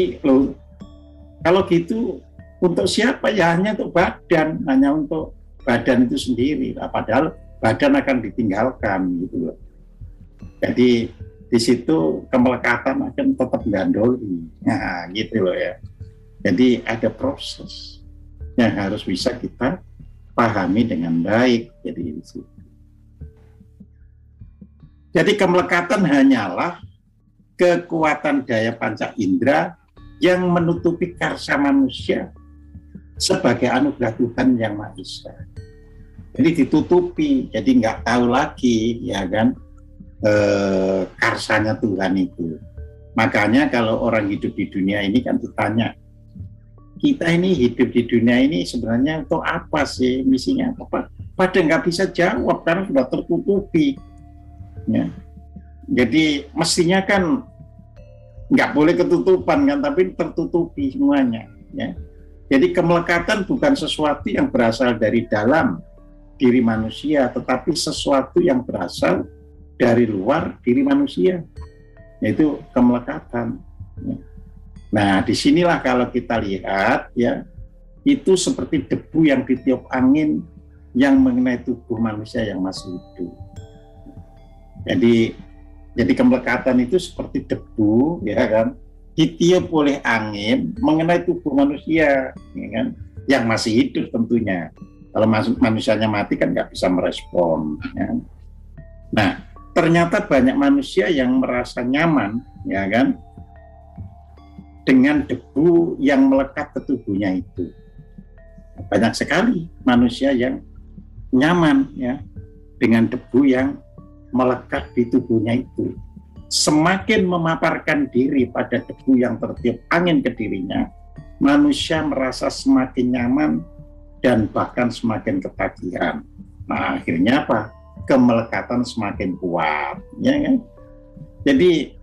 kalau gitu untuk siapa ya, hanya untuk badan, hanya untuk badan itu sendiri. Nah, padahal badan akan ditinggalkan gitu loh. Jadi di situ kemelekatan akan tetap gandoli. Nah, gitu loh ya. Jadi ada proses yang harus bisa kita pahami dengan baik. Jadi kemelekatan hanyalah kekuatan daya panca indera yang menutupi karsa manusia sebagai anugerah Tuhan yang Maha Esa. Jadi ditutupi, jadi nggak tahu lagi ya kan karsanya Tuhan itu. Makanya kalau orang hidup di dunia ini kan ditanya, kita ini hidup di dunia ini sebenarnya untuk apa sih, misinya apa? Pada nggak bisa jawab karena sudah tertutupi. Ya. Jadi mestinya kan nggak boleh ketutupan kan, tapi tertutupi semuanya. Ya. Jadi kemelekatan bukan sesuatu yang berasal dari dalam diri manusia, tetapi sesuatu yang berasal dari luar diri manusia, yaitu kemelekatan. Ya. Nah, disinilah kalau kita lihat ya, itu seperti debu yang ditiup angin yang mengenai tubuh manusia yang masih hidup. Jadi kemelekatan itu seperti debu ya kan, ditiup oleh angin mengenai tubuh manusia ya kan, yang masih hidup tentunya. Kalau manusianya mati kan nggak bisa merespon. Ya. Nah, ternyata banyak manusia yang merasa nyaman ya kan, dengan debu yang melekat ke tubuhnya itu. Banyak sekali manusia yang nyaman ya dengan debu yang melekat di tubuhnya itu. Semakin memaparkan diri pada debu yang tertiup angin ke dirinya, manusia merasa semakin nyaman dan bahkan semakin ketagihan. Nah, akhirnya apa? Kemelekatan semakin kuat, ya kan? Jadi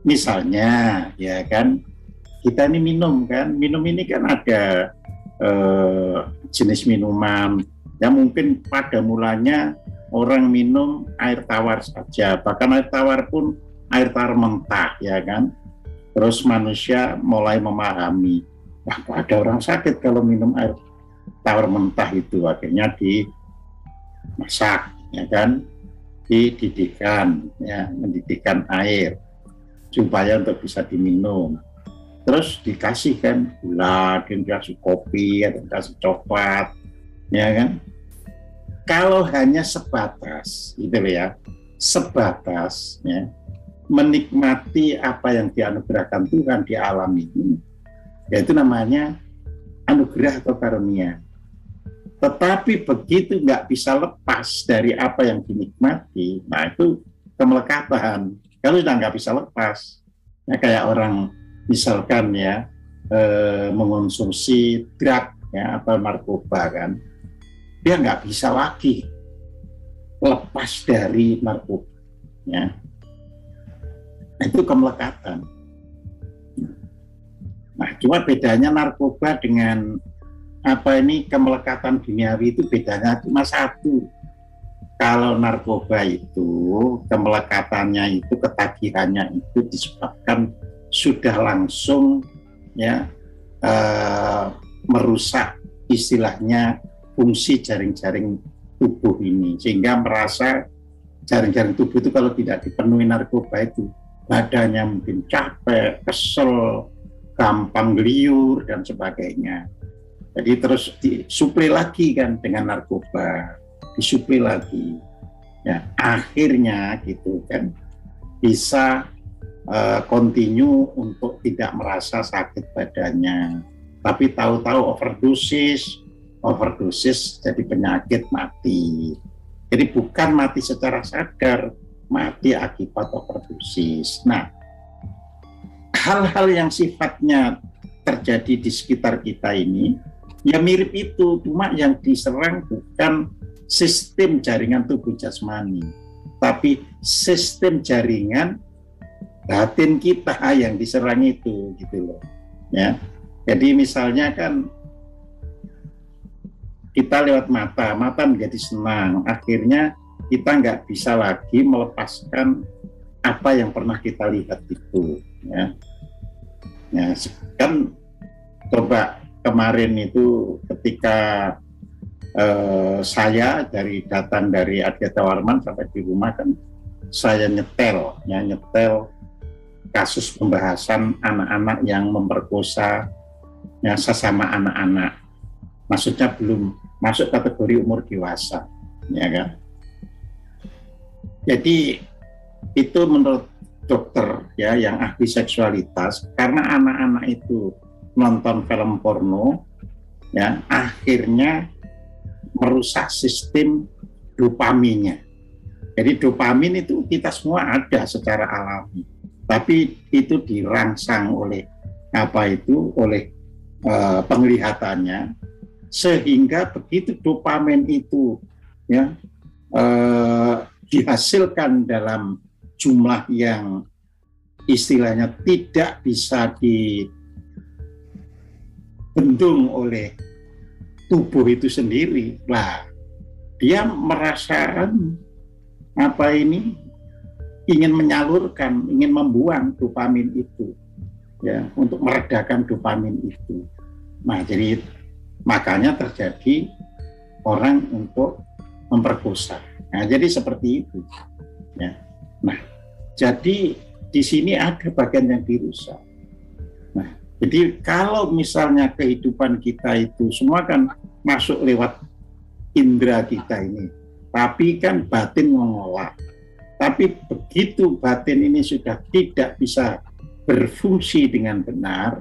misalnya, ya kan, kita ini minum ini kan ada jenis minuman yang mungkin pada mulanya orang minum air tawar saja, bahkan air tawar pun air tawar mentah, ya kan. Terus manusia mulai memahami, wah, ada orang sakit kalau minum air tawar mentah itu, akhirnya dimasak, ya kan, dididihkan, ya, mendidihkan air supaya untuk bisa diminum. Terus dikasihkan gula, dikasih kopi, atau dikasih coklat, ya kan. Kalau hanya sebatas, gitu ya, sebatas, ya, menikmati apa yang dianugerahkan Tuhan di alam ini, yaitu namanya anugerah atau karunia. Tetapi begitu nggak bisa lepas dari apa yang dinikmati, nah itu kemelekatan. Kalau sudah nggak bisa lepas, ya kayak orang misalkan ya mengonsumsi drug ya atau narkoba kan, dia nggak bisa lagi lepas dari narkoba. Ya. Itu kemelekatan. Nah, cuma bedanya narkoba dengan kemelekatan duniawi itu bedanya cuma satu. Kalau narkoba itu kemelekatannya itu, ketagihannya itu disebabkan sudah langsung ya merusak istilahnya fungsi jaring-jaring tubuh ini, sehingga merasa jaring-jaring tubuh itu kalau tidak dipenuhi narkoba itu badannya mungkin capek, kesel, gampang liur dan sebagainya. Jadi terus disuplai lagi kan dengan narkoba, disuplai lagi. Ya, akhirnya gitu kan bisa continue untuk tidak merasa sakit badannya. Tapi tahu-tahu overdosis jadi penyakit, mati. Jadi bukan mati secara sadar, mati akibat overdosis. Nah, hal-hal yang sifatnya terjadi di sekitar kita ini ya mirip itu, cuma yang diserang bukan sistem jaringan tubuh jasmani, tapi sistem jaringan batin kita yang diserang itu, gitu loh. Ya, jadi misalnya kan kita lewat mata menjadi senang, akhirnya kita nggak bisa lagi melepaskan apa yang pernah kita lihat itu, ya. Ya, kan coba kemarin itu ketika saya datang dari Adiatya Warman sampai di rumah kan saya nyetel kasus pembahasan anak-anak yang memperkosa ya, sesama anak-anak, maksudnya belum masuk kategori umur dewasa, ya kan. Jadi itu menurut dokter ya yang ahli seksualitas, karena anak-anak itu nonton film porno ya, akhirnya merusak sistem dopaminnya. Jadi dopamin itu kita semua ada secara alami, tapi itu dirangsang oleh penglihatannya, sehingga begitu dopamin itu ya dihasilkan dalam jumlah yang istilahnya tidak bisa dibendung oleh tubuh itu sendiri, lah dia merasa ingin menyalurkan, ingin membuang dopamin itu ya, untuk meredakan dopamin itu. Nah, jadi makanya terjadi orang untuk memperkosa. Nah, jadi seperti itu ya. Nah, jadi di sini ada bagian yang dirusak. Nah, jadi kalau misalnya kehidupan kita itu semua kan masuk lewat indera kita ini, tapi kan batin mengolah. Tapi begitu batin ini sudah tidak bisa berfungsi dengan benar,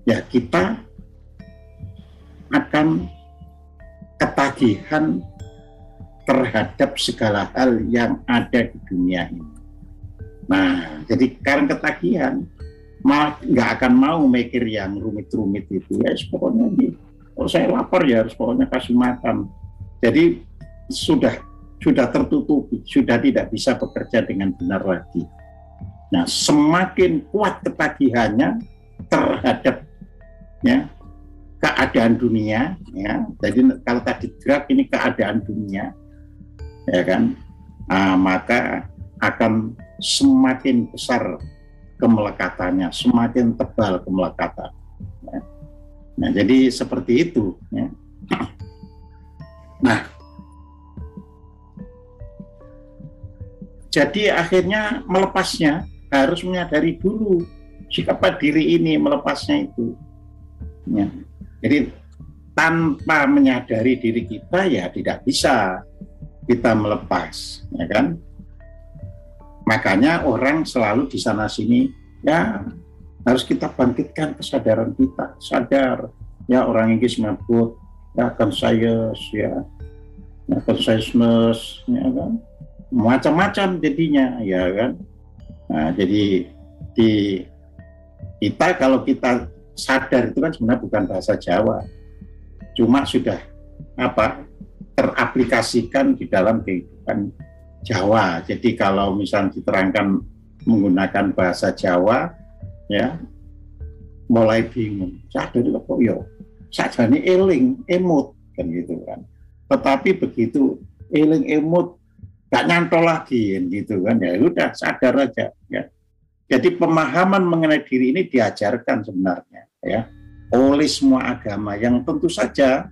ya kita akan ketagihan terhadap segala hal yang ada di dunia ini. Nah, jadi karena ketagihan, nggak akan mau mikir yang rumit-rumit itu. Ya, pokoknya kalau saya lapar ya harus pokoknya kasih makan. Jadi sudah tertutupi, sudah tidak bisa bekerja dengan benar lagi. Nah, semakin kuat ketagihannya terhadap ya keadaan dunia, ya. Jadi kalau tadi gerak ini keadaan dunia, ya kan, maka akan semakin besar kemelekatannya, semakin tebal kemelekatan. Ya. Nah, jadi seperti itu. Ya. Nah, jadi akhirnya melepasnya harus menyadari dulu siapa diri ini, melepasnya itu. Ya. Jadi tanpa menyadari diri kita ya tidak bisa kita melepas, ya kan? Makanya orang selalu di sana sini ya harus kita bangkitkan kesadaran kita, sadar ya orang Inggris menyebut ya conscious ya consciousness, ya kan? Macam-macam jadinya, ya kan? Nah, jadi di kita kalau kita sadar itu kan sebenarnya bukan bahasa Jawa, cuma sudah teraplikasikan di dalam kehidupan Jawa. Jadi kalau misalnya diterangkan menggunakan bahasa Jawa, ya mulai bingung. Sadar kok yo, sajane eling emut kan gitu kan. Tetapi begitu eling emut gak nyantol lagi gitu kan, ya udah sadar aja ya. Jadi pemahaman mengenai diri ini diajarkan sebenarnya ya oleh semua agama yang tentu saja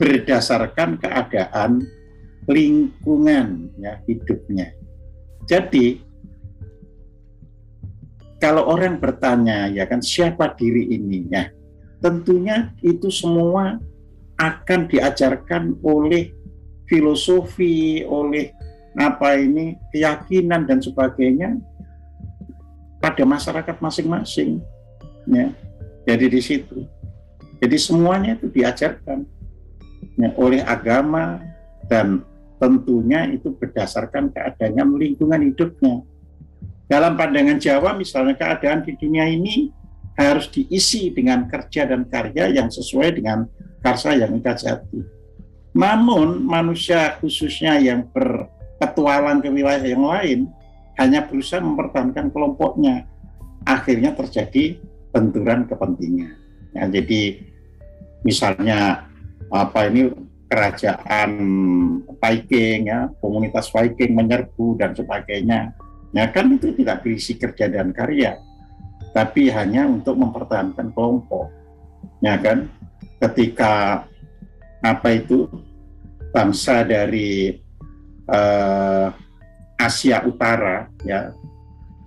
berdasarkan keadaan lingkungan ya hidupnya. Jadi kalau orang bertanya ya kan siapa diri ini ya, tentunya itu semua akan diajarkan oleh filosofi, oleh keyakinan dan sebagainya pada masyarakat masing-masing ya. Jadi di situ. Jadi semuanya itu diajarkan ya, oleh agama dan tentunya itu berdasarkan keadaan lingkungan hidupnya. Dalam pandangan Jawa misalnya keadaan di dunia ini harus diisi dengan kerja dan karya yang sesuai dengan karsa yang kita jati. Namun manusia khususnya yang berpetualang ke wilayah yang lain hanya berusaha mempertahankan kelompoknya. Akhirnya terjadi benturan kepentingan. Ya, jadi misalnya kerajaan Viking ya, komunitas Viking menyerbu dan sebagainya. Ya kan itu tidak berisi kerja dan karya, tapi hanya untuk mempertahankan kelompok. Ya kan, ketika bangsa dari Asia Utara ya,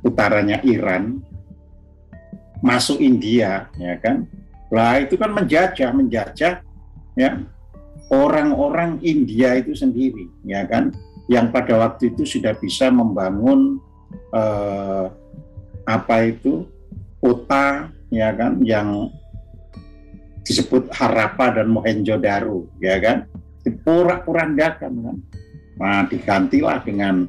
utaranya Iran masuk India ya kan, lah itu kan menjajah ya orang-orang India itu sendiri ya kan, yang pada waktu itu sudah bisa membangun kota ya kan yang disebut Harappa dan Mohenjo-daro ya kan, diporak-porandakan kan. Nah, digantilah dengan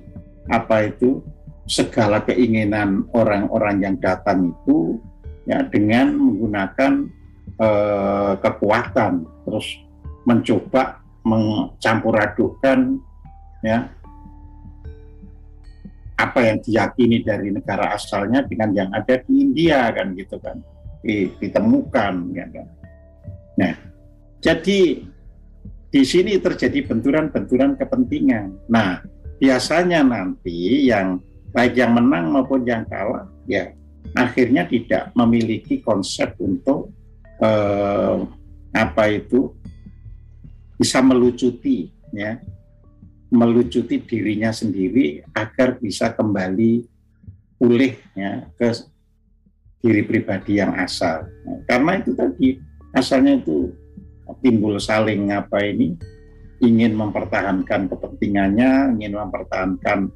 segala keinginan orang-orang yang datang itu ya dengan menggunakan kekuatan, terus mencoba mencampur adukkan ya apa yang diyakini dari negara asalnya dengan yang ada di India kan gitu kan, ditemukan ya kan. Nah, jadi di sini terjadi benturan-benturan kepentingan. Nah, biasanya nanti yang baik yang menang maupun yang kalah ya akhirnya tidak memiliki konsep untuk bisa melucuti dirinya sendiri agar bisa kembali pulih ya ke diri pribadi yang asal. Nah, karena itu tadi asalnya itu timbul saling ingin mempertahankan kepentingannya, ingin mempertahankan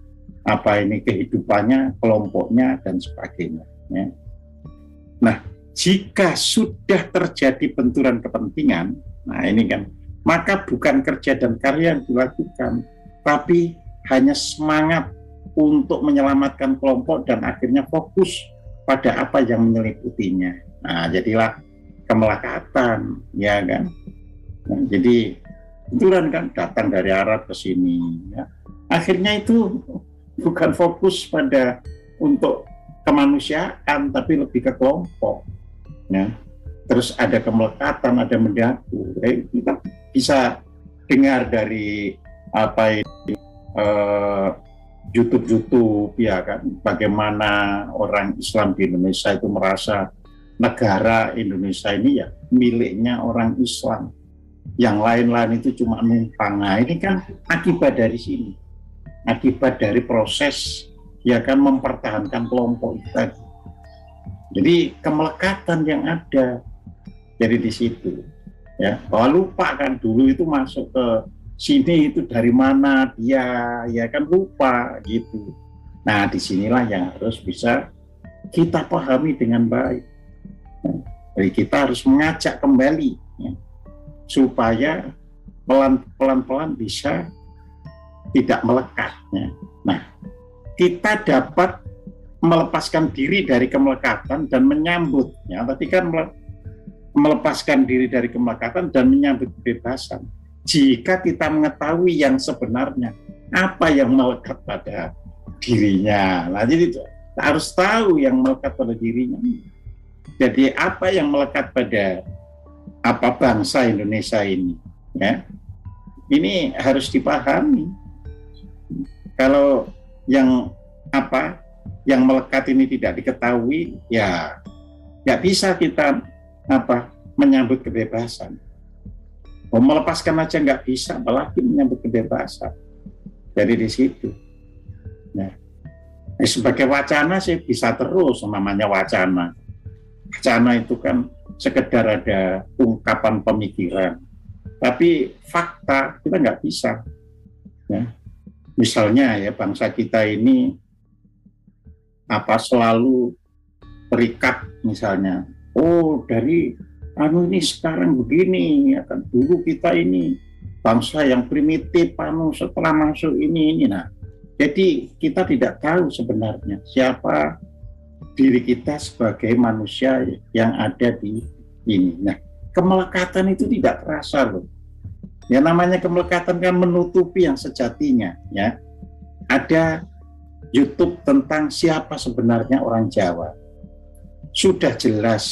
kehidupannya, kelompoknya dan sebagainya. Ya. Nah, jika sudah terjadi benturan kepentingan, nah ini kan, maka bukan kerja dan karya yang dilakukan, tapi hanya semangat untuk menyelamatkan kelompok dan akhirnya fokus pada apa yang menyeliputinya. Nah, jadilah kemelekatan, ya kan? Nah, jadi kebetulan kan datang dari Arab ke sini, ya. Akhirnya itu bukan fokus pada untuk kemanusiaan, tapi lebih ke kelompok, ya. Terus ada kemelekatan, ada mendaku. Kita bisa dengar dari apa ini, YouTube ya kan, bagaimana orang Islam di Indonesia itu merasa negara Indonesia ini ya miliknya orang Islam, yang lain-lain itu cuma numpang. Nah, ini kan akibat dari sini, akibat dari proses ya kan mempertahankan kelompok itu tadi. Jadi kemelekatan yang ada jadi di situ, ya. Bahwa lupa kan dulu itu masuk ke sini itu dari mana dia, ya kan, lupa gitu. Nah, disinilah yang harus bisa kita pahami dengan baik. Jadi kita harus mengajak kembali, ya, supaya pelan-pelan bisa tidak melekat. Ya. Nah, kita dapat melepaskan diri dari kemelekatan dan menyambut. Ya, tadi kan melepaskan diri dari kemelekatan dan menyambut kebebasan. Jika kita mengetahui yang sebenarnya, apa yang melekat pada dirinya. Nah, jadi kita harus tahu yang melekat pada dirinya. Jadi apa yang melekat pada apa bangsa Indonesia ini, ya, ini harus dipahami. Kalau yang apa yang melekat ini tidak diketahui, ya nggak bisa kita menyambut kebebasan. Melepaskan aja nggak bisa, apalagi menyambut kebebasan. Jadi di situ. Nah, sebagai wacana sih bisa terus, namanya wacana. Wacana itu kan sekedar ada ungkapan pemikiran, tapi fakta kita nggak bisa. Ya. Misalnya ya bangsa kita ini selalu terikat misalnya. Oh, dari ini sekarang begini, ya kan, dulu kita ini bangsa yang primitif, setelah masuk ini. Nah, jadi kita tidak tahu sebenarnya siapa diri kita sebagai manusia yang ada di ini. Nah, kemelekatan itu tidak terasa loh. Ya, namanya kemelekatan kan menutupi yang sejatinya, ya. Ada YouTube tentang siapa sebenarnya orang Jawa. Sudah jelas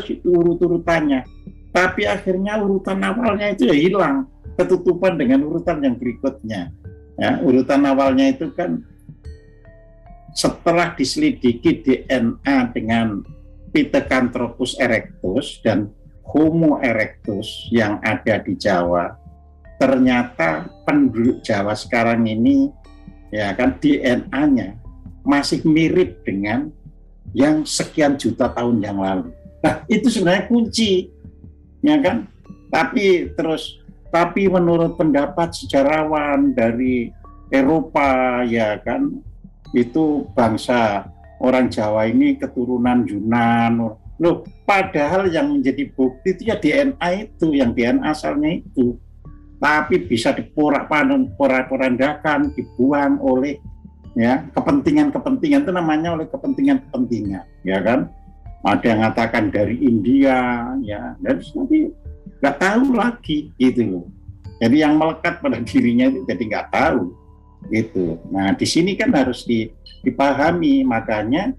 itu urut-urutannya. Tapi akhirnya urutan awalnya itu ya hilang, ketutupan dengan urutan yang berikutnya. Ya, urutan awalnya itu kan setelah diselidiki DNA dengan Pithecanthropus erectus dan Homo erectus yang ada di Jawa, ternyata penduduk Jawa sekarang ini ya kan DNA-nya masih mirip dengan yang sekian juta tahun yang lalu. Nah, itu sebenarnya kunci, ya kan? Tapi menurut pendapat sejarawan dari Eropa, ya kan, itu bangsa orang Jawa ini keturunan Yunan. Loh, padahal yang menjadi bukti itu ya DNA itu, yang DNA asalnya itu. Tapi bisa diporak-porandakan, dibuang oleh ya kepentingan-kepentingan, itu namanya oleh kepentingan-kepentingan, ya kan. Ada yang mengatakan dari India, ya, dan nanti nggak tahu lagi gitu loh. Jadi yang melekat pada dirinya itu jadi nggak tahu gitu. Nah, di sini kan harus dipahami, makanya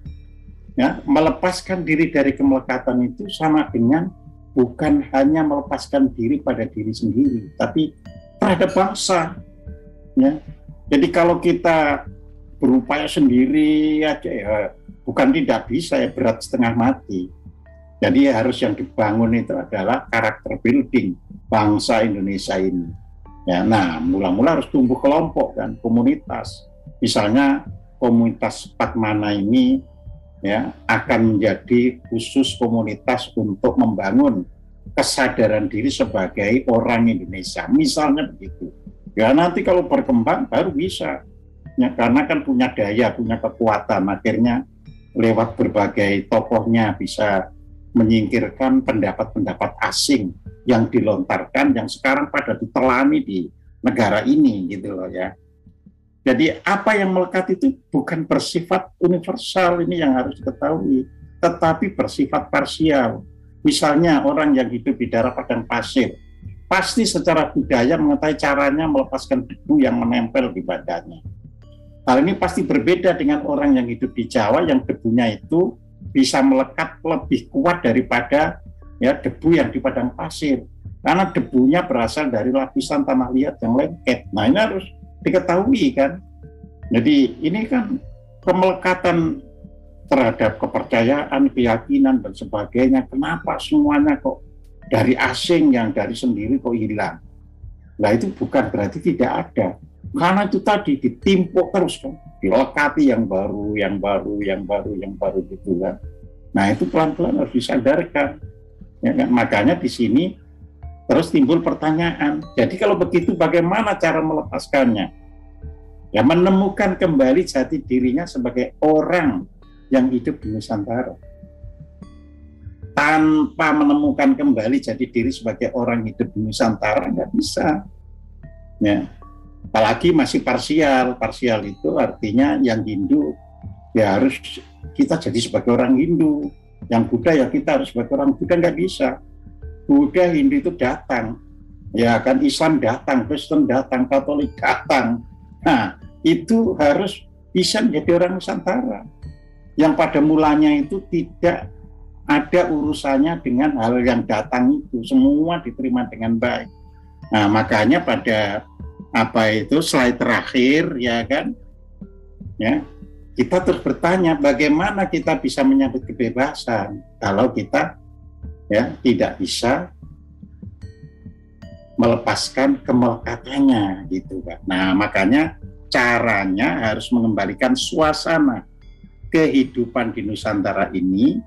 ya melepaskan diri dari kemelekatan itu sama dengan bukan hanya melepaskan diri pada diri sendiri, tapi terhadap bangsa. Ya. Jadi kalau kita berupaya sendiri aja ya bukan tidak bisa, ya berat setengah mati. Jadi harus yang dibangun itu adalah karakter building bangsa Indonesia ini. Ya, nah mula-mula harus tumbuh kelompok kan, komunitas. Misalnya komunitas Padmana ini ya akan menjadi khusus komunitas untuk membangun kesadaran diri sebagai orang Indonesia. Misalnya begitu. Ya nanti kalau berkembang baru bisa. Ya, karena kan punya daya, punya kekuatan, akhirnya lewat berbagai tokohnya bisa menyingkirkan pendapat-pendapat asing yang dilontarkan, yang sekarang pada ditelani di negara ini gitu loh ya. Jadi apa yang melekat itu bukan bersifat universal, ini yang harus diketahui, tetapi bersifat parsial. Misalnya orang yang hidup di daerah padang pasir, pasti secara budaya mengetahui caranya melepaskan debu yang menempel di badannya. Hal ini pasti berbeda dengan orang yang hidup di Jawa yang debunya itu bisa melekat lebih kuat daripada ya debu yang di padang pasir. Karena debunya berasal dari lapisan tanah liat yang lengket. Nah ini harus diketahui kan. Jadi ini kan pemelekatan terhadap kepercayaan, keyakinan dan sebagainya. Kenapa semuanya kok dari asing yang dari sendiri kok hilang? Nah itu bukan berarti tidak ada. Karena itu tadi ditimpuk terus kan, dilekati yang baru gitu kan. Nah itu pelan-pelan harus disadarkan. Ya kan? Makanya di sini terus timbul pertanyaan. Jadi kalau begitu bagaimana cara melepaskannya? Ya menemukan kembali jati dirinya sebagai orang yang hidup di Nusantara. Tanpa menemukan kembali jati diri sebagai orang hidup di Nusantara nggak bisa. Ya. Apalagi masih parsial. Parsial itu artinya yang Hindu ya harus kita jadi sebagai orang Hindu, yang Buddha ya kita harus sebagai orang Buddha, nggak bisa. Buddha, Hindu itu datang, ya kan, Islam datang, Kristen datang, Katolik datang. Nah itu harus bisa menjadi orang Nusantara yang pada mulanya itu tidak ada urusannya dengan hal yang datang itu, semua diterima dengan baik. Nah makanya pada slide terakhir ya kan, ya kita terus bertanya bagaimana kita bisa menyambut kebebasan kalau kita ya tidak bisa melepaskan kemelekatannya gitu kan. Nah makanya caranya harus mengembalikan suasana kehidupan di Nusantara ini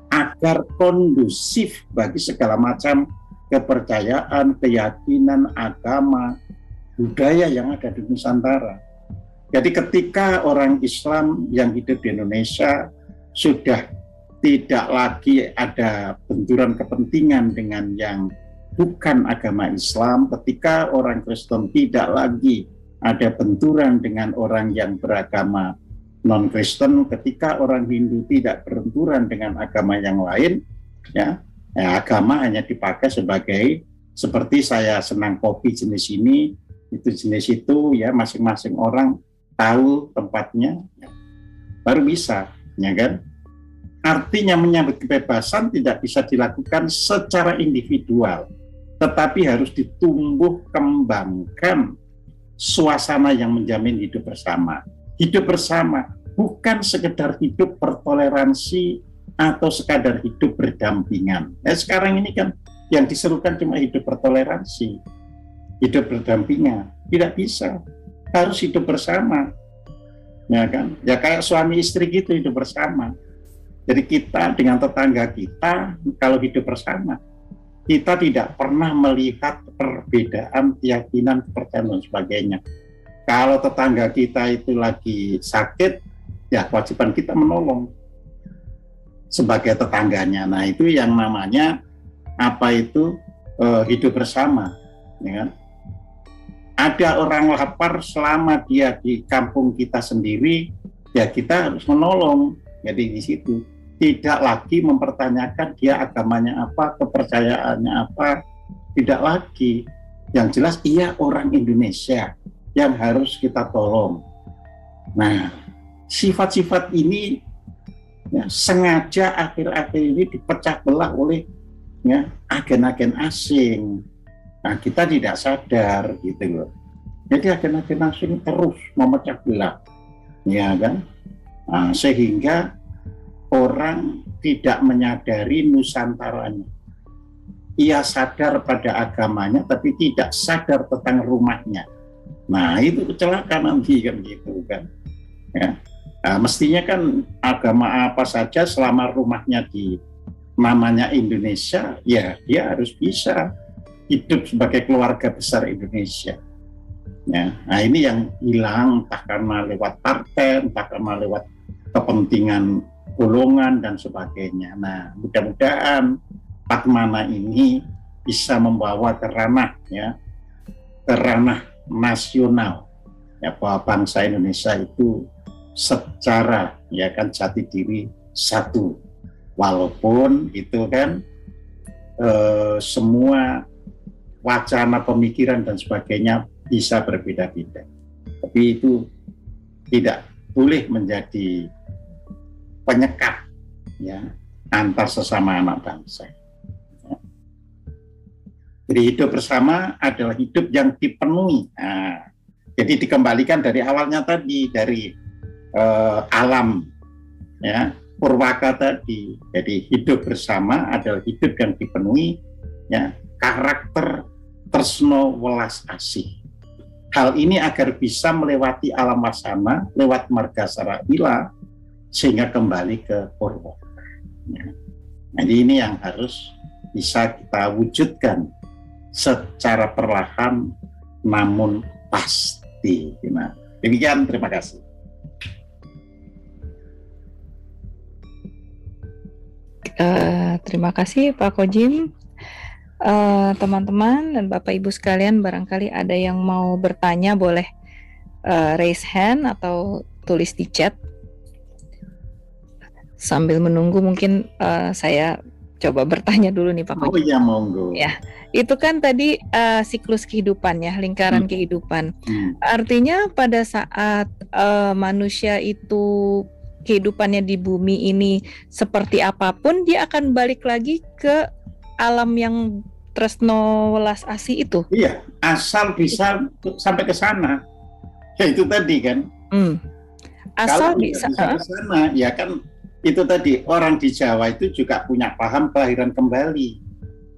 agar kondusif bagi segala macam kepercayaan, keyakinan, agama, budaya yang ada di Nusantara. Jadi ketika orang Islam yang hidup di Indonesia sudah tidak lagi ada benturan kepentingan dengan yang bukan agama Islam, ketika orang Kristen tidak lagi ada benturan dengan orang yang beragama non-Kristen, ketika orang Hindu tidak berbenturan dengan agama yang lain, ya agama hanya dipakai sebagai seperti saya senang kopi jenis ini, itu jenis itu, ya masing-masing orang tahu tempatnya, ya, baru bisa, ya kan? Artinya menyambut kebebasan tidak bisa dilakukan secara individual, tetapi harus ditumbuh kembangkan suasana yang menjamin hidup bersama. Hidup bersama bukan sekedar hidup bertoleransi atau sekadar hidup berdampingan. Nah, sekarang ini kan yang diserukan cuma hidup bertoleransi, hidup berdampingan, tidak bisa, harus hidup bersama, ya kan? Ya kayak suami istri gitu hidup bersama. Jadi kita dengan tetangga kita kalau hidup bersama, kita tidak pernah melihat perbedaan keyakinan, kepercayaan dan sebagainya. Kalau tetangga kita itu lagi sakit, ya kewajiban kita menolong sebagai tetangganya. Nah itu yang namanya hidup bersama, ya kan? Ada orang lapar selama dia di kampung kita sendiri, ya kita harus menolong. Jadi di situ tidak lagi mempertanyakan dia agamanya apa, kepercayaannya apa, tidak lagi. Yang jelas ia orang Indonesia yang harus kita tolong. Nah, sifat-sifat ini ya, sengaja akhir-akhir ini dipecah belah oleh ya, agen-agen asing. Nah, kita tidak sadar gitu loh. Jadi agen-agen asing terus memecah belah, ya kan? Nah, sehingga orang tidak menyadari Nusantaranya. Ia sadar pada agamanya, tapi tidak sadar tentang rumahnya. Nah, itu kecelakaan nanti kan gitu kan. Ya. Nah, mestinya kan agama apa saja selama rumahnya di namanya Indonesia, ya dia harus bisa hidup sebagai keluarga besar Indonesia. Ya, nah ini yang hilang entah karena lewat partai, entah karena lewat kepentingan golongan dan sebagainya. Nah, mudah-mudahan Padmana ini bisa membawa ke ranah ya ke ranah nasional, ya, bahwa bangsa Indonesia itu secara ya kan jati diri satu, walaupun itu kan semua wacana pemikiran dan sebagainya bisa berbeda-beda, tapi itu tidak boleh menjadi penyekat ya antar sesama anak bangsa. Jadi hidup bersama adalah hidup yang dipenuhi. Nah, jadi dikembalikan dari awalnya tadi, dari alam ya purwaka tadi. Jadi hidup bersama adalah hidup yang dipenuhi ya karakter tresno welas asih. Hal ini agar bisa melewati alam wasana lewat marga sarawila sehingga kembali ke purwaka. Ya. Jadi ini yang harus bisa kita wujudkan secara perlahan namun pasti. Nah, demikian, terima kasih. Terima kasih Pak Kojim. Teman-teman dan Bapak Ibu sekalian, barangkali ada yang mau bertanya boleh raise hand atau tulis di chat. Sambil menunggu mungkin saya coba bertanya dulu nih Pak Kojim. Oh iya, monggo. Ya, itu kan tadi siklus kehidupan ya, lingkaran kehidupan. Artinya pada saat manusia itu kehidupannya di bumi ini seperti apapun, dia akan balik lagi ke alam yang tresno welas asih itu. Iya, asal bisa sampai ke sana. Ya itu tadi kan. Asal kalau bisa ke sana, ya kan itu tadi, orang di Jawa itu juga punya paham kelahiran kembali.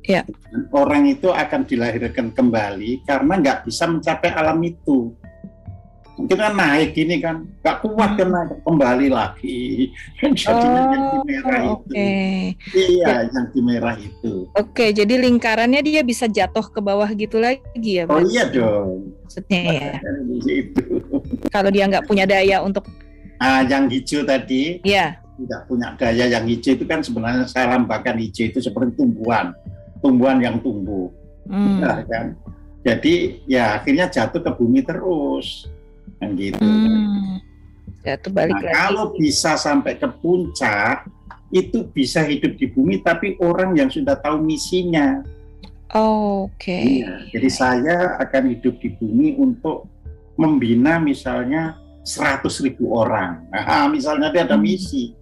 Ya. Orang itu akan dilahirkan kembali karena nggak bisa mencapai alam itu. Mungkin kan naik gini kan, nggak kuat kan naik kembali lagi. Jadinya yang di merah itu. Iya, yang di merah itu. Oke, jadi lingkarannya dia bisa jatuh ke bawah gitu lagi ya? Oh iya dong. Maksudnya ya. Itu. Kalau dia nggak punya daya untuk. Yang hijau tadi. Iya. Tidak punya daya. Yang hijau itu kan sebenarnya saya lambangkan hijau itu seperti tumbuhan yang tumbuh. Nah, kan. Jadi ya akhirnya jatuh ke bumi terus. Kan gitu. Jatuh balik lagi. Kalau bisa sampai ke puncak, itu bisa hidup di bumi, tapi orang yang sudah tahu misinya. Oke. Iya, jadi saya akan hidup di bumi untuk membina misalnya 100.000 orang. Nah, misalnya dia ada misi.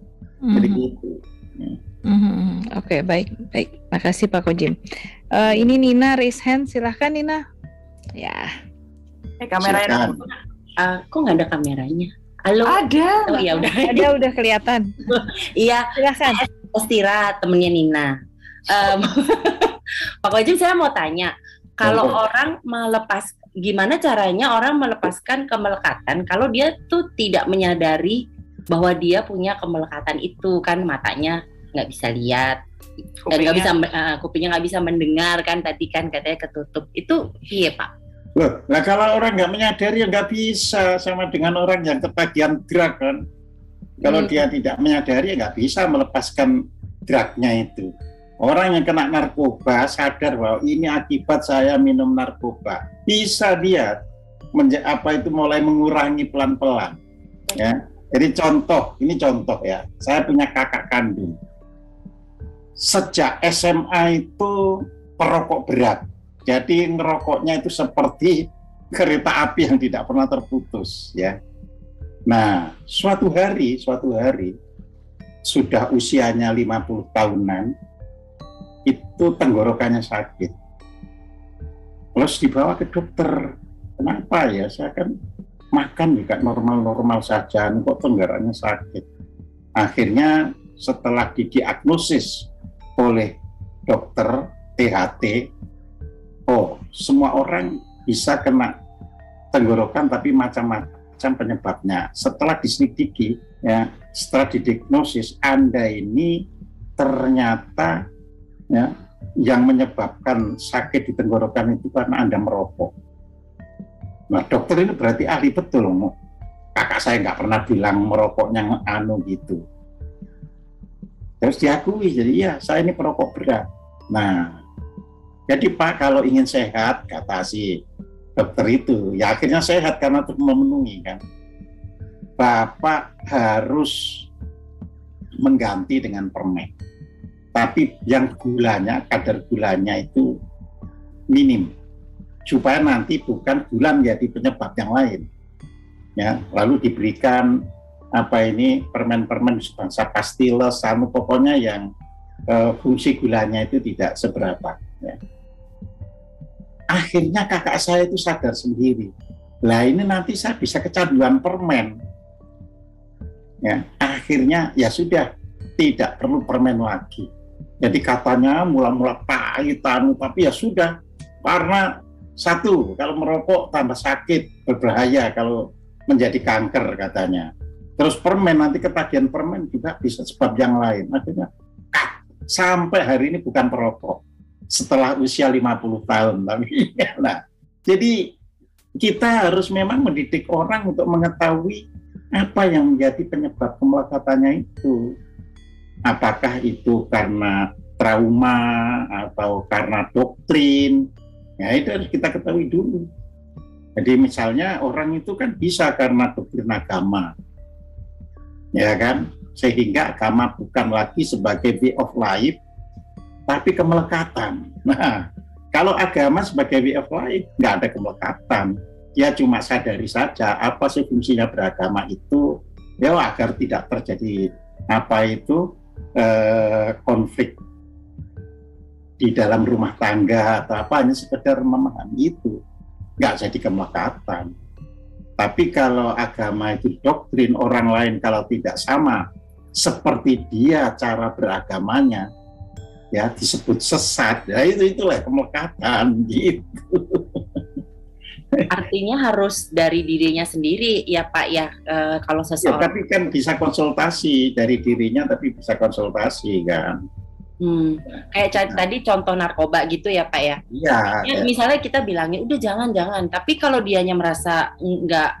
Jadi gitu. Oke, baik. Makasih Pak Kojim. Ini Nina raise hand, silahkan Nina. Ya. Kameranya kok nggak ada kameranya? Halo. Ada. Oh iya udah. Ada udah kelihatan. Iya. Silahkan. Ostira temennya Nina. Pak Kojim, saya mau tanya, kalau orang gimana caranya orang melepaskan kemelekatan kalau dia tuh tidak menyadari bahwa dia punya kemelekatan itu, kan matanya nggak bisa lihat, nggak bisa kupingnya nggak bisa mendengar, kan tadi kan katanya ketutup, itu iya Pak? Loh, nah kalau orang nggak menyadari ya nggak bisa, sama dengan orang yang ketagihan drug kan. Kalau dia tidak menyadari ya nggak bisa melepaskan drugnya itu. Orang yang kena narkoba sadar bahwa ini akibat saya minum narkoba, bisa dia mulai mengurangi pelan-pelan. Ya, jadi ini contoh ya. Saya punya kakak kandung. Sejak SMA itu perokok berat. Jadi ngerokoknya itu seperti kereta api yang tidak pernah terputus, ya. Nah, suatu hari sudah usianya 50 tahunan, itu tenggorokannya sakit. Terus dibawa ke dokter. Kenapa ya? Saya kan makan juga normal-normal saja, kok tenggorokannya sakit. Akhirnya setelah didiagnosis oleh dokter THT, semua orang bisa kena tenggorokan tapi macam-macam penyebabnya. Setelah diselidiki, ya, setelah didiagnosis, Anda ini ternyata ya, yang menyebabkan sakit di tenggorokan itu karena Anda merokok. Nah, dokter ini berarti ahli betul, kakak saya nggak pernah bilang merokoknya gitu. Terus diakui, jadi ya saya ini perokok berat. Nah, jadi Pak, kalau ingin sehat, kata si dokter itu. Ya akhirnya sehat karena untuk memenuhi kan. Bapak harus mengganti dengan permen. Tapi yang gulanya, kadar gulanya itu minim. Supaya nanti bukan gula menjadi penyebab yang lain. Ya, lalu diberikan permen-permen bangsa Pastilles, pokoknya yang fungsi gulanya itu tidak seberapa. Ya. Akhirnya kakak saya itu sadar sendiri. Lah ini nanti saya bisa kecanduan permen. Ya, akhirnya ya sudah tidak perlu permen lagi. Jadi katanya mula-mula pahitan, tapi ya sudah karena satu, kalau merokok tambah sakit, berbahaya kalau menjadi kanker katanya. Terus permen, nanti ketagihan permen juga bisa sebab yang lain. Akhirnya sampai hari ini bukan perokok setelah usia 50 tahun. Nah, jadi kita harus memang mendidik orang untuk mengetahui apa yang menjadi penyebab kemelekatannya itu. Apakah itu karena trauma atau karena doktrin? Ya itu harus kita ketahui dulu. Jadi misalnya orang itu kan bisa karena doktrin agama, ya kan, sehingga agama bukan lagi sebagai way of life, tapi kemelekatan. Nah, kalau agama sebagai way of life, nggak ada kemelekatan. Ya cuma sadari saja apa sih fungsinya beragama itu, ya agar tidak terjadi konflik di dalam rumah tangga atau apa, hanya sekedar memahami itu. Nggak jadi kemelekatan. Tapi kalau agama itu doktrin, orang lain kalau tidak sama seperti dia cara beragamanya, ya disebut sesat. Ya itulah kemelekatan gitu. Artinya harus dari dirinya sendiri ya Pak ya, kalau seseorang. Ya, tapi kan bisa konsultasi dari dirinya, tapi bisa konsultasi kan. Kayak tadi contoh narkoba gitu ya Pak ya. Iya. Ya, misalnya kita bilangnya udah jangan, tapi kalau dianya merasa nggak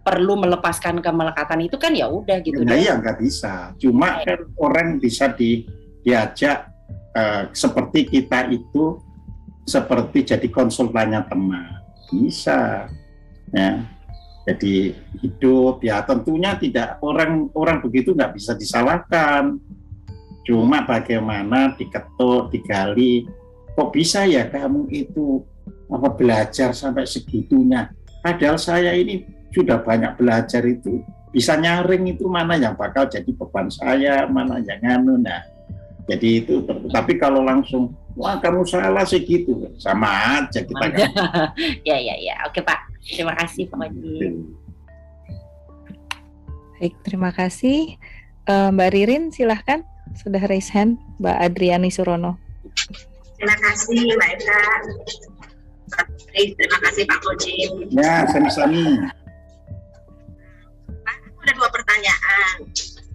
perlu melepaskan kemelekatan itu kan ya udah gitu. Nah, iya nggak bisa. Cuma kan orang bisa diajak seperti kita itu seperti jadi konsultannya teman. Bisa. Ya. Jadi hidup ya tentunya tidak orang begitu nggak bisa disalahkan. Cuma bagaimana diketuk, digali, kok bisa ya kamu itu belajar sampai segitunya. Padahal saya ini sudah banyak belajar itu, bisa nyaring itu mana yang bakal jadi beban saya, mana yang nah. Jadi itu, tapi kalau langsung, wah kamu salah segitu, sama aja kita kan. Ya, oke Pak. Terima kasih Pak Wadi. Baik, terima kasih. Mbak Ririn silahkan. Sudah raise hand, Mbak Adriani Surono. Terima kasih Mbak Eka. Terima kasih Pak Koji. Ya, sami-sami. Pak, aku ada 2 pertanyaan.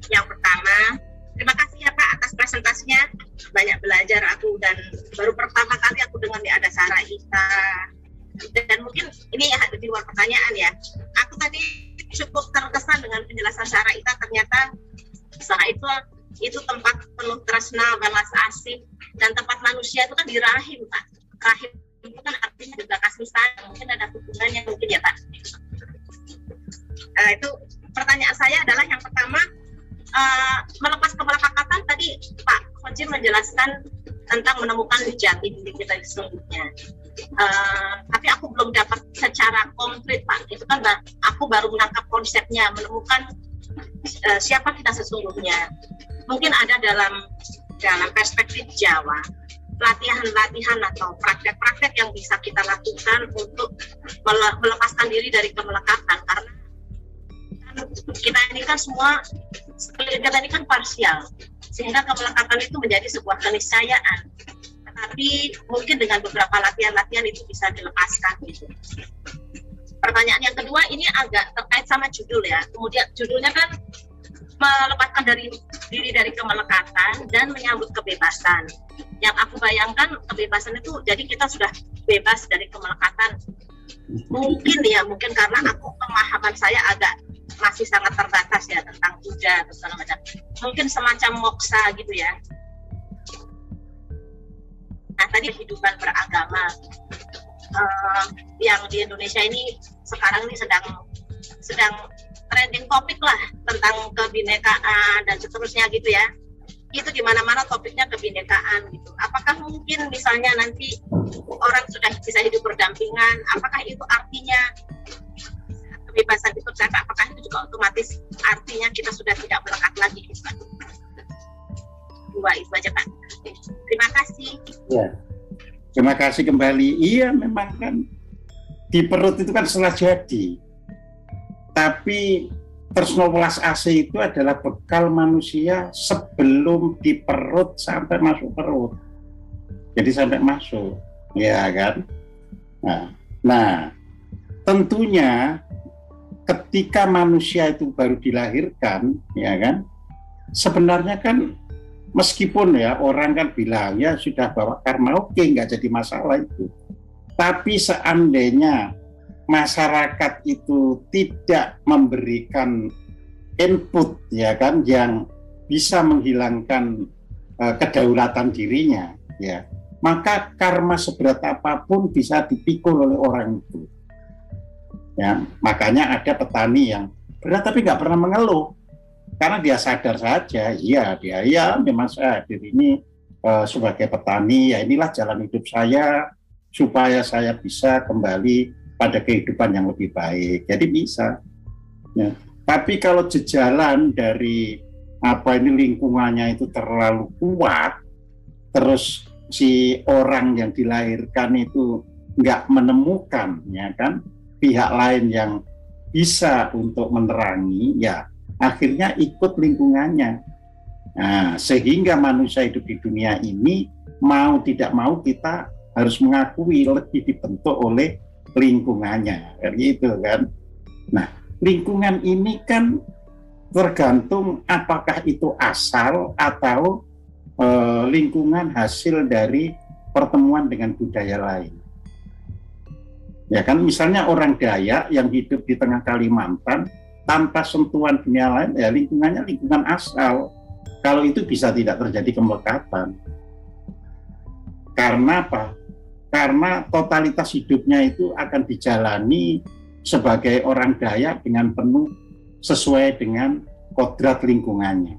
Yang pertama, terima kasih ya Pak atas presentasinya. Banyak belajar aku dan baru pertama kali aku dengar nih ada Sarah Ita. Dan mungkin ini ada di luar pertanyaan ya. Aku tadi cukup terkesan dengan penjelasan Sarah Ita. Ternyata Sarah itu tempat penuh tresna, welas asih, dan tempat manusia itu kan di rahim Pak. Rahim itu kan artinya juga kasih sayang, mungkin ada hubungannya mungkin ya Pak. Itu pertanyaan saya adalah yang pertama, melepas kemelekatan tadi Pak Koji menjelaskan tentang menemukan jati diri kita sesungguhnya. Tapi aku belum dapat secara konkret Pak. Itu kan aku baru menangkap konsepnya, menemukan siapa kita sesungguhnya. Mungkin ada dalam perspektif Jawa, latihan-latihan atau praktek-praktek yang bisa kita lakukan untuk melepaskan diri dari kemelekatan, karena kita ini kan semua, kita ini kan parsial, sehingga kemelekatan itu menjadi sebuah keniscayaan. Tetapi mungkin dengan beberapa latihan-latihan itu bisa dilepaskan gitu. Pertanyaan yang kedua ini agak terkait sama judul ya. Kemudian judulnya kan melepaskan diri dari kemelekatan dan menyambut kebebasan. Yang aku bayangkan kebebasan itu jadi kita sudah bebas dari kemelekatan. Mungkin karena pemahaman saya agak masih sangat terbatas ya tentang Buddha atau segala macam. Mungkin semacam moksa gitu ya. Nah tadi kehidupan beragama, yang di Indonesia ini sekarang ini sedang trending topik lah tentang kebinekaan dan seterusnya gitu ya. Itu di mana-mana topiknya kebinekaan gitu. Apakah mungkin misalnya nanti orang sudah bisa hidup berdampingan, apakah itu artinya kebebasan bercakap, apakah itu juga otomatis artinya kita sudah tidak melekat lagi gitu, Pak? Dua itu aja, Pak. Terima kasih. Ya. Terima kasih kembali. Iya, memang kan di perut itu kan setelah jadi. Tapi Tersnowelas AC itu adalah bekal manusia sebelum di perut sampai masuk perut. Jadi sampai masuk, ya kan? Nah, tentunya ketika manusia itu baru dilahirkan, ya kan? Sebenarnya kan meskipun ya orang kan bilang ya sudah bawa karma, oke, nggak jadi masalah itu. Tapi seandainya masyarakat itu tidak memberikan input, ya kan, yang bisa menghilangkan kedaulatan dirinya, ya, maka karma seberat apapun bisa dipikul oleh orang itu. Ya, makanya ada petani yang berat tapi nggak pernah mengeluh, karena dia sadar saja, iya dia ya memang saya hadir ini sebagai petani, ya inilah jalan hidup saya supaya saya bisa kembali pada kehidupan yang lebih baik. Jadi bisa. Ya. Tapi kalau jejalan dari lingkungannya itu terlalu kuat, terus si orang yang dilahirkan itu nggak menemukan, ya kan, pihak lain yang bisa untuk menerangi, ya akhirnya ikut lingkungannya. Nah, sehingga manusia hidup di dunia ini mau tidak mau kita harus mengakui lebih dibentuk oleh lingkungannya, gitu kan. Nah, lingkungan ini kan tergantung apakah itu asal atau lingkungan hasil dari pertemuan dengan budaya lain. Ya kan, misalnya orang Dayak yang hidup di tengah Kalimantan tanpa sentuhan dunia lain, ya lingkungannya lingkungan asal. Kalau itu bisa tidak terjadi kemelekatan. Karena apa? Karena totalitas hidupnya itu akan dijalani sebagai orang Dayak dengan penuh sesuai dengan kodrat lingkungannya.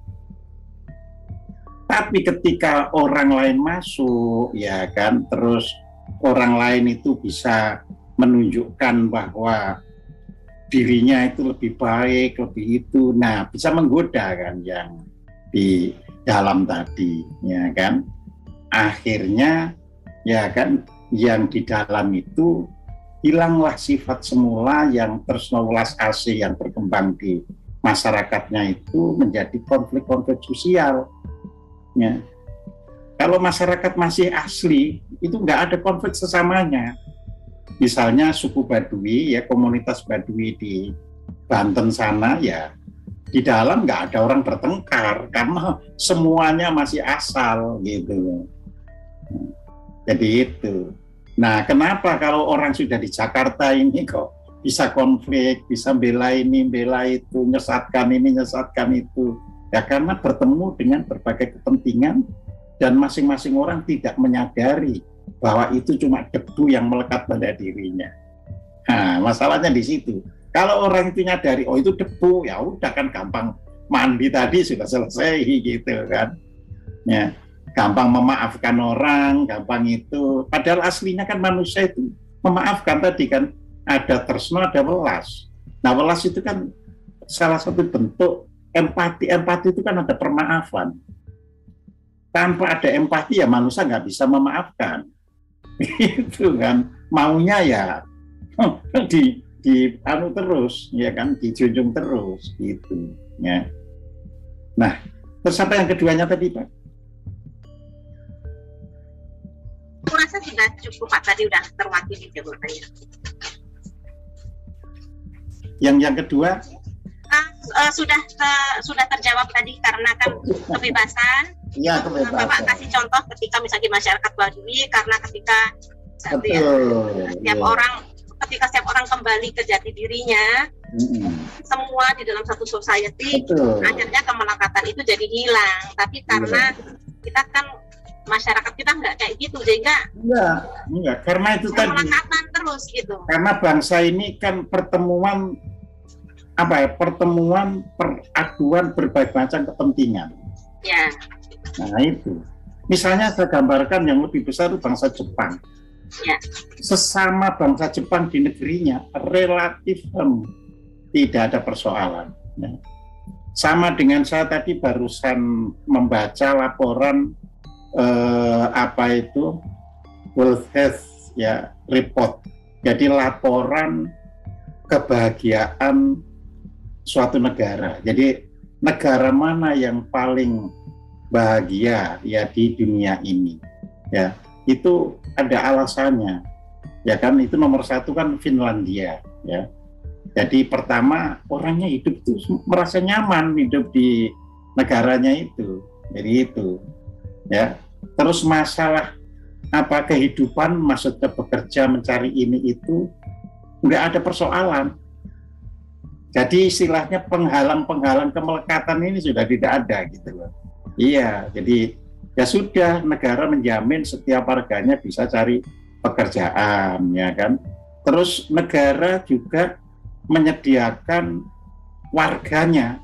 Tapi ketika orang lain masuk, ya kan, terus orang lain itu bisa menunjukkan bahwa dirinya itu lebih baik, lebih itu, nah bisa menggoda kan yang di dalam tadi, ya kan. Akhirnya, ya kan, yang di dalam itu hilanglah sifat semula yang Tersnowelas AC yang berkembang di masyarakatnya itu menjadi konflik-konflik sosial. Ya. Kalau masyarakat masih asli, itu nggak ada konflik sesamanya. Misalnya suku Baduy, ya komunitas Baduy di Banten sana, ya di dalam nggak ada orang bertengkar karena semuanya masih asal gitu. Jadi itu. Nah, kenapa kalau orang sudah di Jakarta ini kok bisa konflik, bisa bela ini, bela itu, nyesatkan ini, nyesatkan itu? Ya karena bertemu dengan berbagai kepentingan dan masing-masing orang tidak menyadari bahwa itu cuma debu yang melekat pada dirinya. Nah, masalahnya di situ. Kalau orang itu nyadari, oh itu debu, ya udah kan gampang mandi tadi sudah selesai gitu kan. Ya. Gampang memaafkan orang, gampang itu. Padahal aslinya kan manusia itu memaafkan tadi kan, ada tresno, ada welas. Nah, welas itu kan salah satu bentuk empati. Empati itu kan ada permaafan. Tanpa ada empati ya manusia nggak bisa memaafkan. Itu kan maunya ya di anu terus, ya kan, dijunjung terus gitu. Ya. Nah, terus apa yang keduanya tadi, Pak? Aku rasa sudah cukup, Pak, tadi udah terwakili jawabannya. Yang kedua? Sudah terjawab tadi karena kan kebebasan. Iya, kebebasan. Bapak kasih contoh ketika misalnya di masyarakat Baduy, karena ketika setiap orang kembali ke jati dirinya, semua di dalam satu society, akhirnya kemelekatan itu jadi hilang. Tapi karena kita kan masyarakat kita nggak kayak gitu, sehingga enggak, karena itu tadi kemelekatan terus gitu. Karena bangsa ini kan pertemuan peraduan berbagai macam kepentingan. Ya. Nah itu. Misalnya saya gambarkan yang lebih besar itu bangsa Jepang. Ya. Sesama bangsa Jepang di negerinya relatif tidak ada persoalan. Ya. Sama dengan saya tadi barusan membaca laporan World Health Report. Jadi laporan kebahagiaan suatu negara. Jadi negara mana yang paling bahagia ya di dunia ini, ya itu ada alasannya, ya kan. Itu nomor 1 kan Finlandia, ya. Jadi pertama orangnya hidup itu merasa nyaman hidup di negaranya itu, jadi itu, ya. Terus masalah kehidupan, maksudnya bekerja mencari ini itu nggak ada persoalan. Jadi istilahnya penghalang-penghalang kemelekatan ini sudah tidak ada gitu loh. Iya, jadi ya sudah, negara menjamin setiap warganya bisa cari pekerjaan, ya kan. Terus negara juga menyediakan warganya,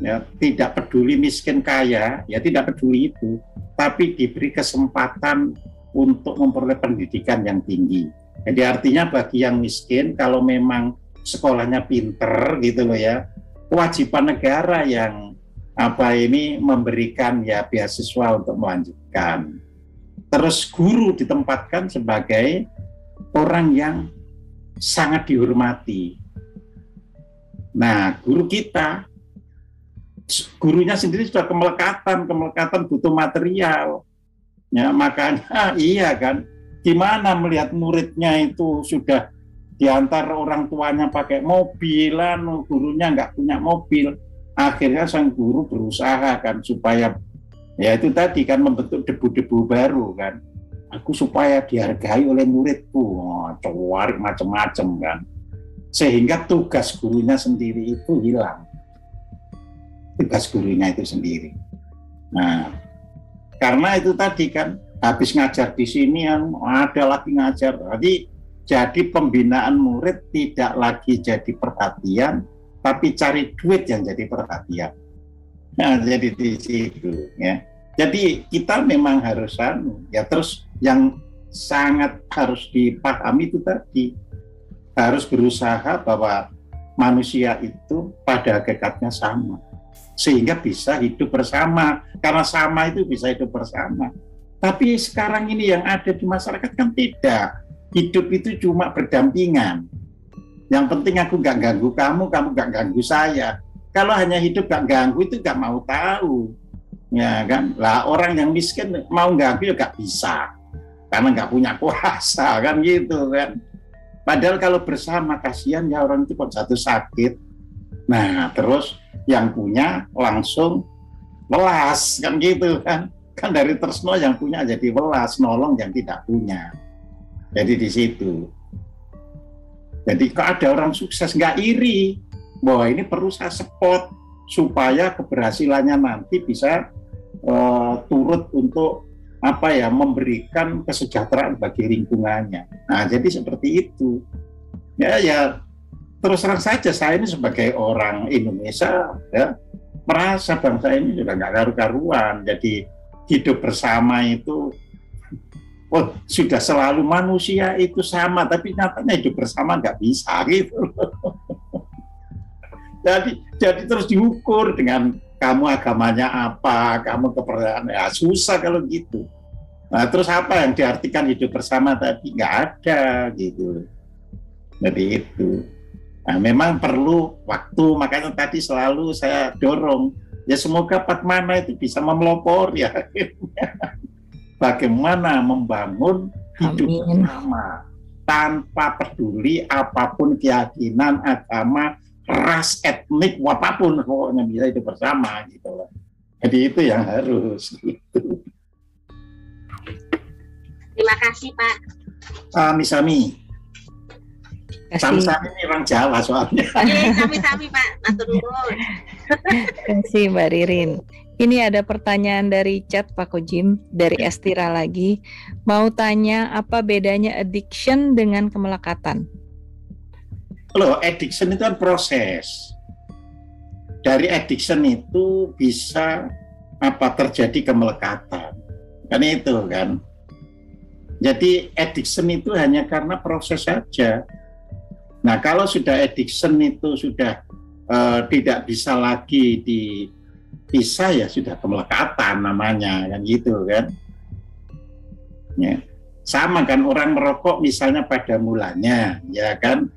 ya tidak peduli miskin kaya, ya tidak peduli itu, tapi diberi kesempatan untuk memperoleh pendidikan yang tinggi. Jadi artinya bagi yang miskin, kalau memang sekolahnya pinter gitu loh ya, kewajiban negara yang memberikan ya beasiswa untuk melanjutkan. Terus guru ditempatkan sebagai orang yang sangat dihormati. Nah, gurunya sendiri sudah kemelekatan butuh material. Ya, makanya iya kan, gimana melihat muridnya itu sudah diantar orang tuanya pakai mobilan, gurunya nggak punya mobil. Akhirnya sang guru berusaha kan supaya ya itu tadi kan membentuk debu-debu baru kan. Aku supaya dihargai oleh muridku, cari macam-macam kan. Sehingga tugas gurunya sendiri itu hilang. Tugas gurunya itu sendiri. Nah, karena itu tadi kan habis ngajar di sini ada lagi ngajar. Jadi pembinaan murid tidak lagi jadi perhatian, tapi cari duit yang jadi perhatian. Nah, jadi di situ ya. Jadi kita memang harus ya, terus yang sangat harus dipahami itu tadi, harus berusaha bahwa manusia itu pada hakikatnya sama, sehingga bisa hidup bersama. Karena sama itu bisa hidup bersama. Tapi sekarang ini yang ada di masyarakat kan tidak. Hidup itu cuma berdampingan. Yang penting aku gak ganggu kamu, kamu gak ganggu saya. Kalau hanya hidup gak ganggu itu gak mau tahu, ya kan? Lah orang yang miskin mau ganggu ya gak bisa, karena gak punya kuasa kan gitu kan. Padahal kalau bersama kasihan ya orang itu kok jatuh sakit. Nah terus yang punya langsung welas kan gitu kan. Kan dari tresno yang punya jadi welas, nolong yang tidak punya. Jadi di situ. Jadi kalau ada orang sukses nggak iri, bahwa ini perlu saya support supaya keberhasilannya nanti bisa turut untuk memberikan kesejahteraan bagi lingkungannya. Nah jadi seperti itu. Ya terus terang saja saya ini sebagai orang Indonesia ya merasa bangsa ini sudah nggak karu-karuan. Jadi hidup bersama itu sudah selalu manusia itu sama, tapi nyatanya hidup bersama nggak bisa gitu. Jadi terus diukur dengan kamu agamanya apa, kamu kepercayaan, ya susah kalau gitu. Nah terus apa yang diartikan hidup bersama tadi? Nggak ada gitu. Jadi itu. Nah, memang perlu waktu, makanya tadi selalu saya dorong ya semoga Padmana itu bisa memelopor ya. Bagaimana membangun hidup bersama tanpa peduli apapun keyakinan, agama, ras, etnik, apapun pokoknya bisa hidup bersama gitu loh. Jadi itu yang harus gitu. Terima kasih Pak. Sami-sami. Sami-sami ini orang Jawa soalnya. Sami-sami Pak. Matur nuwun. Terima kasih Mbak Ririn. Ini ada pertanyaan dari chat Pak Kojim, dari Estira lagi. Mau tanya apa bedanya addiction dengan kemelekatan? Loh, addiction itu kan proses. Dari addiction itu bisa terjadi kemelekatan. Kan itu kan. Jadi addiction itu hanya karena proses saja. Nah, kalau sudah addiction itu sudah tidak bisa lagi dipisah, ya sudah kemelekatan namanya, kan gitu kan. Ya. Sama kan orang merokok misalnya pada mulanya, ya kan,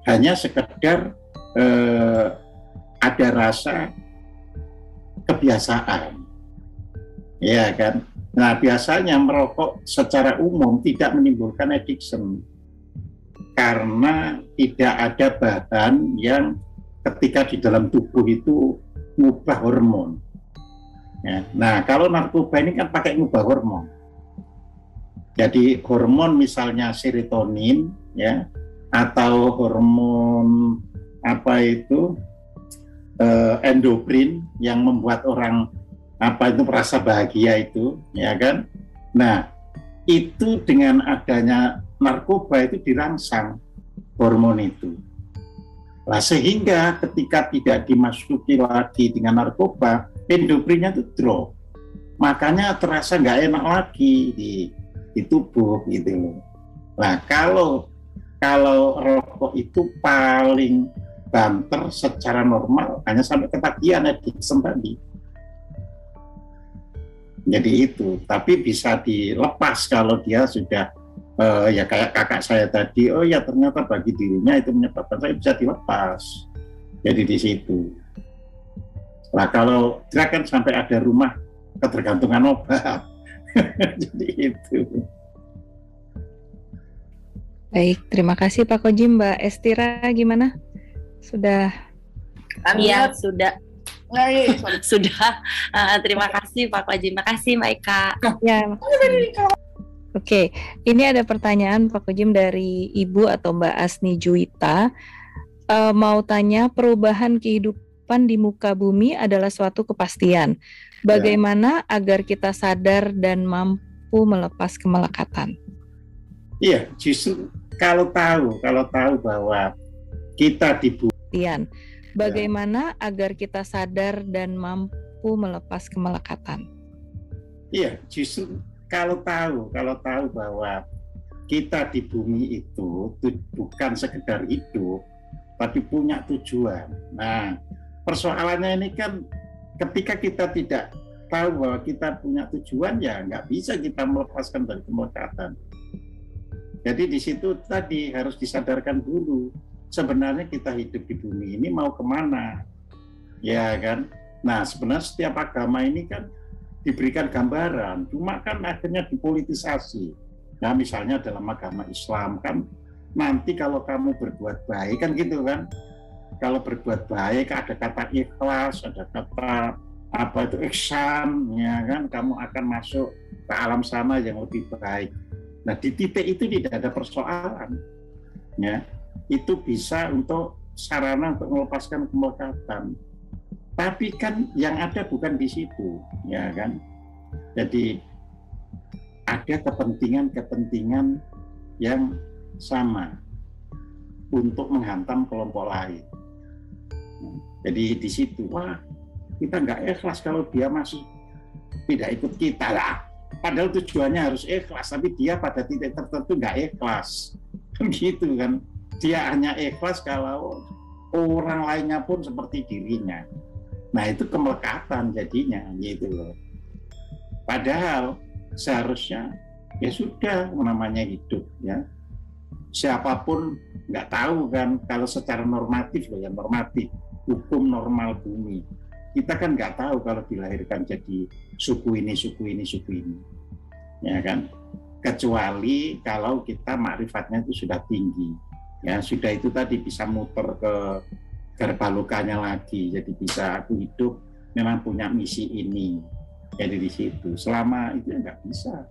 hanya sekedar ada rasa kebiasaan, ya kan. Nah, biasanya merokok secara umum tidak menimbulkan addiction karena tidak ada bahan yang ketika di dalam tubuh itu ngubah hormon. Ya. Nah, kalau narkoba ini kan pakai ngubah hormon. Jadi hormon misalnya serotonin, ya, atau hormon endorfin yang membuat orang merasa bahagia itu, ya kan. Nah, itu dengan adanya narkoba itu dirangsang hormon itu. Nah, sehingga ketika tidak dimasuki lagi dengan narkoba, endorfinnya itu drop. Makanya terasa nggak enak lagi di tubuh gitu loh. Nah, kalau rokok itu paling banter secara normal hanya sampai ketagihan addiction tadi. Jadi itu, tapi bisa dilepas kalau dia sudah ya kayak kakak saya tadi, oh ya ternyata bagi dirinya itu menyebabkan saya bisa dilepas. Jadi di situ. Nah, kalau dia kan sampai ada rumah ketergantungan obat. Jadi itu. Baik, terima kasih Pak Kojim. Mbak Estira gimana? Sudah? Iya, sudah. Sudah. Terima kasih Pak Kojim. Terima kasih Mbak Eka. Ya. Oke, ini ada pertanyaan Pak Kojim dari Ibu atau Mbak Asni Juwita. Mau tanya, perubahan kehidupan di muka bumi adalah suatu kepastian. Bagaimana agar kita sadar dan mampu melepas kemelekatan? Iya, justru kalau tahu bahwa kita di bumi. Bagaimana agar kita sadar dan mampu melepas kemelekatan? Iya, justru kalau tahu bahwa kita di bumi itu bukan sekedar hidup, tapi punya tujuan. Nah, persoalannya ini kan ketika kita tidak tahu bahwa kita punya tujuan, ya nggak bisa kita melepaskan dari kemelekatan. Jadi di situ tadi harus disadarkan dulu, sebenarnya kita hidup di bumi ini mau kemana, ya kan? Nah, sebenarnya setiap agama ini kan diberikan gambaran, cuma kan akhirnya dipolitisasi. Nah, misalnya dalam agama Islam kan nanti kalau kamu berbuat baik kan gitu kan, kalau berbuat baik ada kata ikhlas, ada kata ihsan, ya kan, kamu akan masuk ke alam sana yang lebih baik. Nah, di titik itu tidak ada persoalan, ya. Itu bisa untuk sarana untuk melepaskan kemelekatan. Tapi kan yang ada bukan di situ, ya kan. Jadi ada kepentingan yang sama untuk menghantam kelompok lain. Jadi di situ, wah, kita nggak ikhlas kalau dia masih tidak ikut kita lah. Padahal tujuannya harus ikhlas, tapi dia pada titik tertentu nggak ikhlas, gitu kan. Dia hanya ikhlas kalau orang lainnya pun seperti dirinya. Nah, itu kemelekatan jadinya, gitu loh. Padahal seharusnya ya sudah, namanya hidup, ya. Siapapun nggak tahu kan, kalau secara normatif loh, ya normatif, hukum normal bumi. Kita kan nggak tahu kalau dilahirkan jadi suku ini, ya kan. Kecuali kalau kita makrifatnya itu sudah tinggi, ya sudah itu tadi bisa muter ke garbalukanya lagi, jadi bisa aku hidup memang punya misi ini. Jadi di situ, selama itu nggak bisa.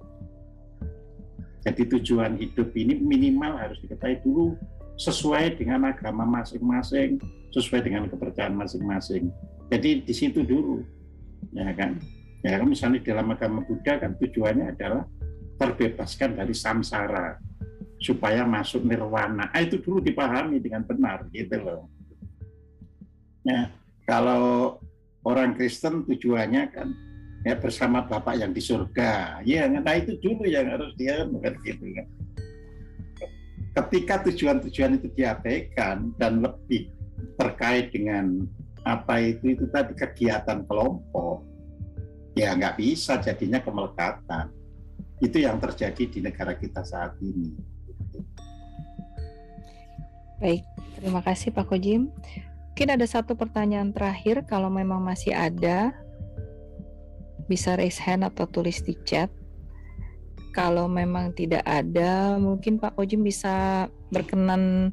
Jadi tujuan hidup ini minimal harus diketahui dulu sesuai dengan agama masing-masing, sesuai dengan kepercayaan masing-masing. Jadi di situ dulu. ya kan? Ya kan misalnya dalam agama Buddha kan tujuannya adalah terbebaskan dari samsara supaya masuk nirwana. Itu dulu dipahami dengan benar gitu loh. Ya, kalau orang Kristen tujuannya kan ya bersama Bapak yang di surga. Ya, nah itu dulu yang harus dia bukan gitu kan. Ketika tujuan-tujuan itu diabaikan dan lebih terkait dengan apa itu tadi kegiatan kelompok, ya nggak bisa jadinya kemelekatan. Itu yang terjadi di negara kita saat ini. Baik, terima kasih Pak Kojim. Mungkin ada satu pertanyaan terakhir, kalau memang masih ada, bisa raise hand atau tulis di chat. Kalau memang tidak ada, mungkin Pak Kojim bisa berkenan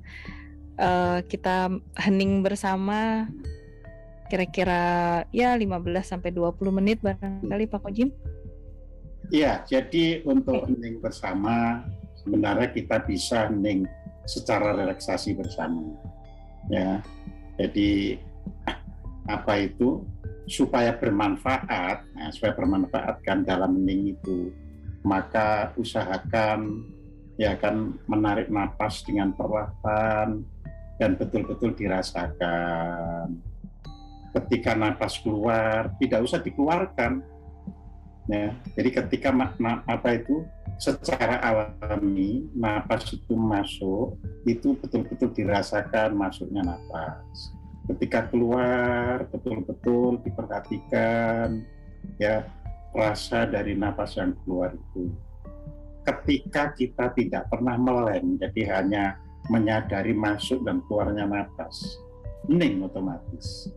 kita hening bersama kira-kira ya 15-20 menit barangkali Pak Kojim. Iya, jadi untuk hening bersama sebenarnya kita bisa hening secara relaksasi bersama. Ya. Jadi apa itu supaya bermanfaat, supaya bermanfaat kan dalam hening itu, maka usahakan ya kan menarik napas dengan perlahan dan betul-betul dirasakan. Ketika napas keluar tidak usah dikeluarkan, ya. Jadi ketika apa itu secara alami napas itu masuk, itu betul-betul dirasakan masuknya napas. Ketika keluar betul-betul diperhatikan ya rasa dari napas yang keluar itu. Ketika kita tidak pernah meleng, jadi hanya menyadari masuk dan keluarnya napas, hening otomatis.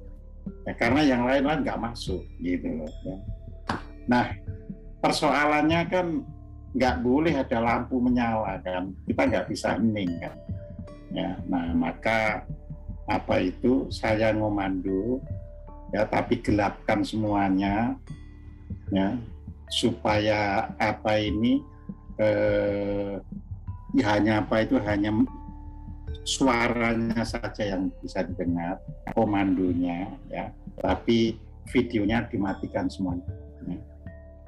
Ya, karena yang lain-lain nggak masuk gitu loh. Ya. Nah, persoalannya kan nggak boleh ada lampu menyala kan, kita nggak bisa hening kan. Ya, nah maka apa itu saya ngomando ya, tapi gelapkan semuanya ya supaya apa ini hanya apa itu hanya suaranya saja yang bisa didengar, komandonya ya, tapi videonya dimatikan semuanya ya.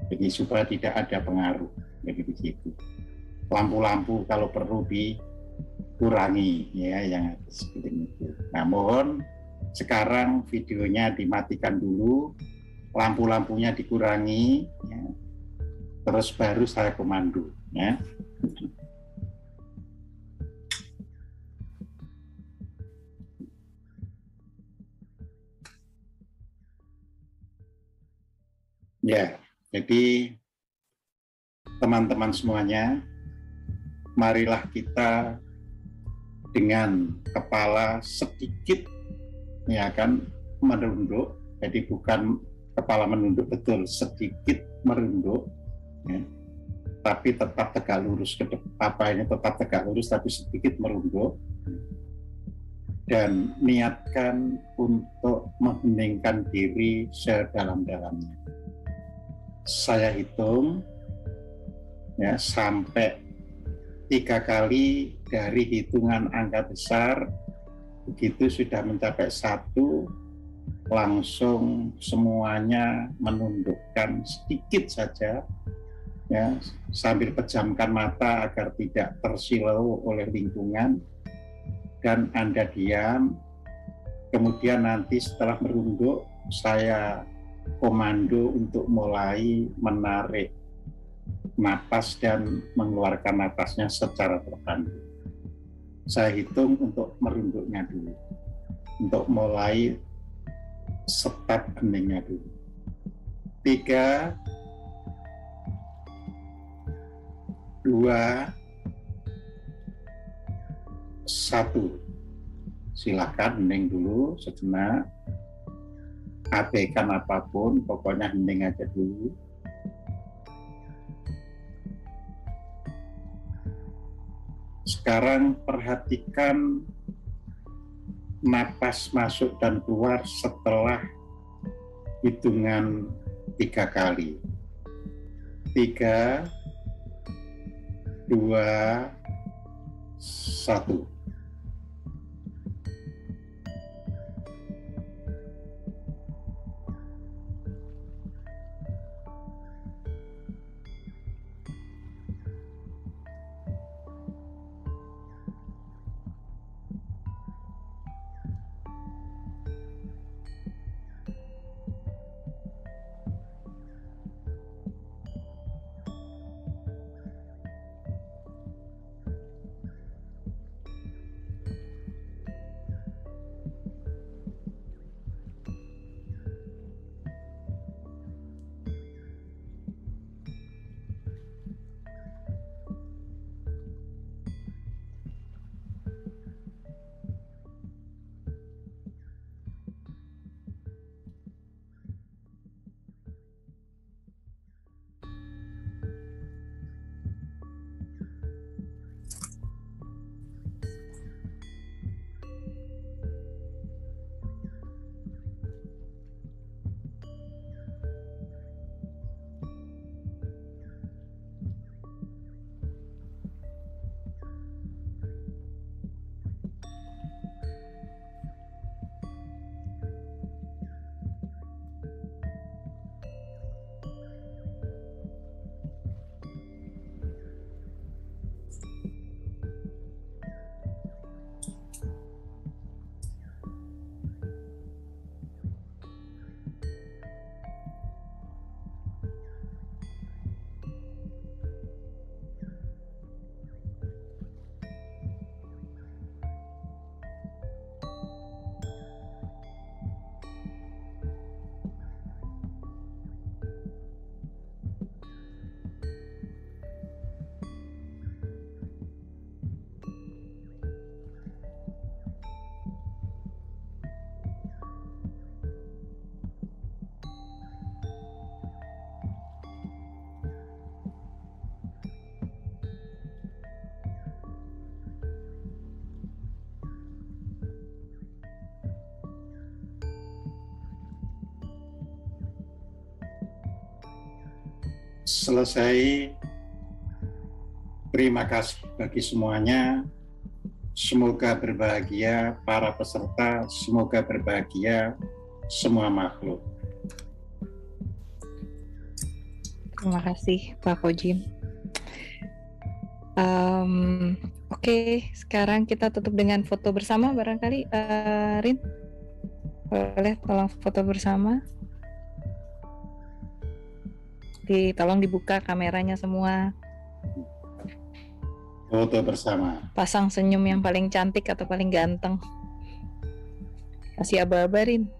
Jadi supaya tidak ada pengaruh, jadi begitu. Lampu-lampu kalau perlu dikurangi ya yang seperti itu. Namun sekarang videonya dimatikan dulu, lampu-lampunya dikurangi ya. Terus baru saya komando ya. Ya, jadi teman-teman semuanya, marilah kita dengan kepala sedikit ya kan menunduk, jadi bukan kepala menunduk betul, sedikit merunduk ya. Tapi tetap tegak lurus ke depan, apa ini tetap tegak lurus tapi sedikit merunduk, dan niatkan untuk mengheningkan diri sedalam-dalamnya. Saya hitung ya sampai 3 kali, dari hitungan angka besar begitu sudah mencapai 1, langsung semuanya menundukkan sedikit saja ya, sambil pejamkan mata agar tidak tersilau oleh lingkungan, dan Anda diam. Kemudian nanti setelah merunduk saya komando untuk mulai menarik napas dan mengeluarkan napasnya secara terpandu. Saya hitung untuk merunduknya dulu, untuk mulai step heningnya dulu. 3, 2, 1. Silakan hening dulu sejenak. Abaikan apapun, pokoknya hening aja dulu. Sekarang perhatikan napas masuk dan keluar setelah hitungan 3 kali. 3, 2, 1. selesai. Terima kasih bagi semuanya. Semoga berbahagia para peserta, semoga berbahagia semua makhluk. Terima kasih Pak Kojim. Oke, sekarang kita tutup dengan foto bersama barangkali. Rin, boleh tolong foto bersama. Tolong dibuka kameranya semua. Foto bersama. Pasang senyum yang paling cantik atau paling ganteng. Kasih aba-aba, Rin.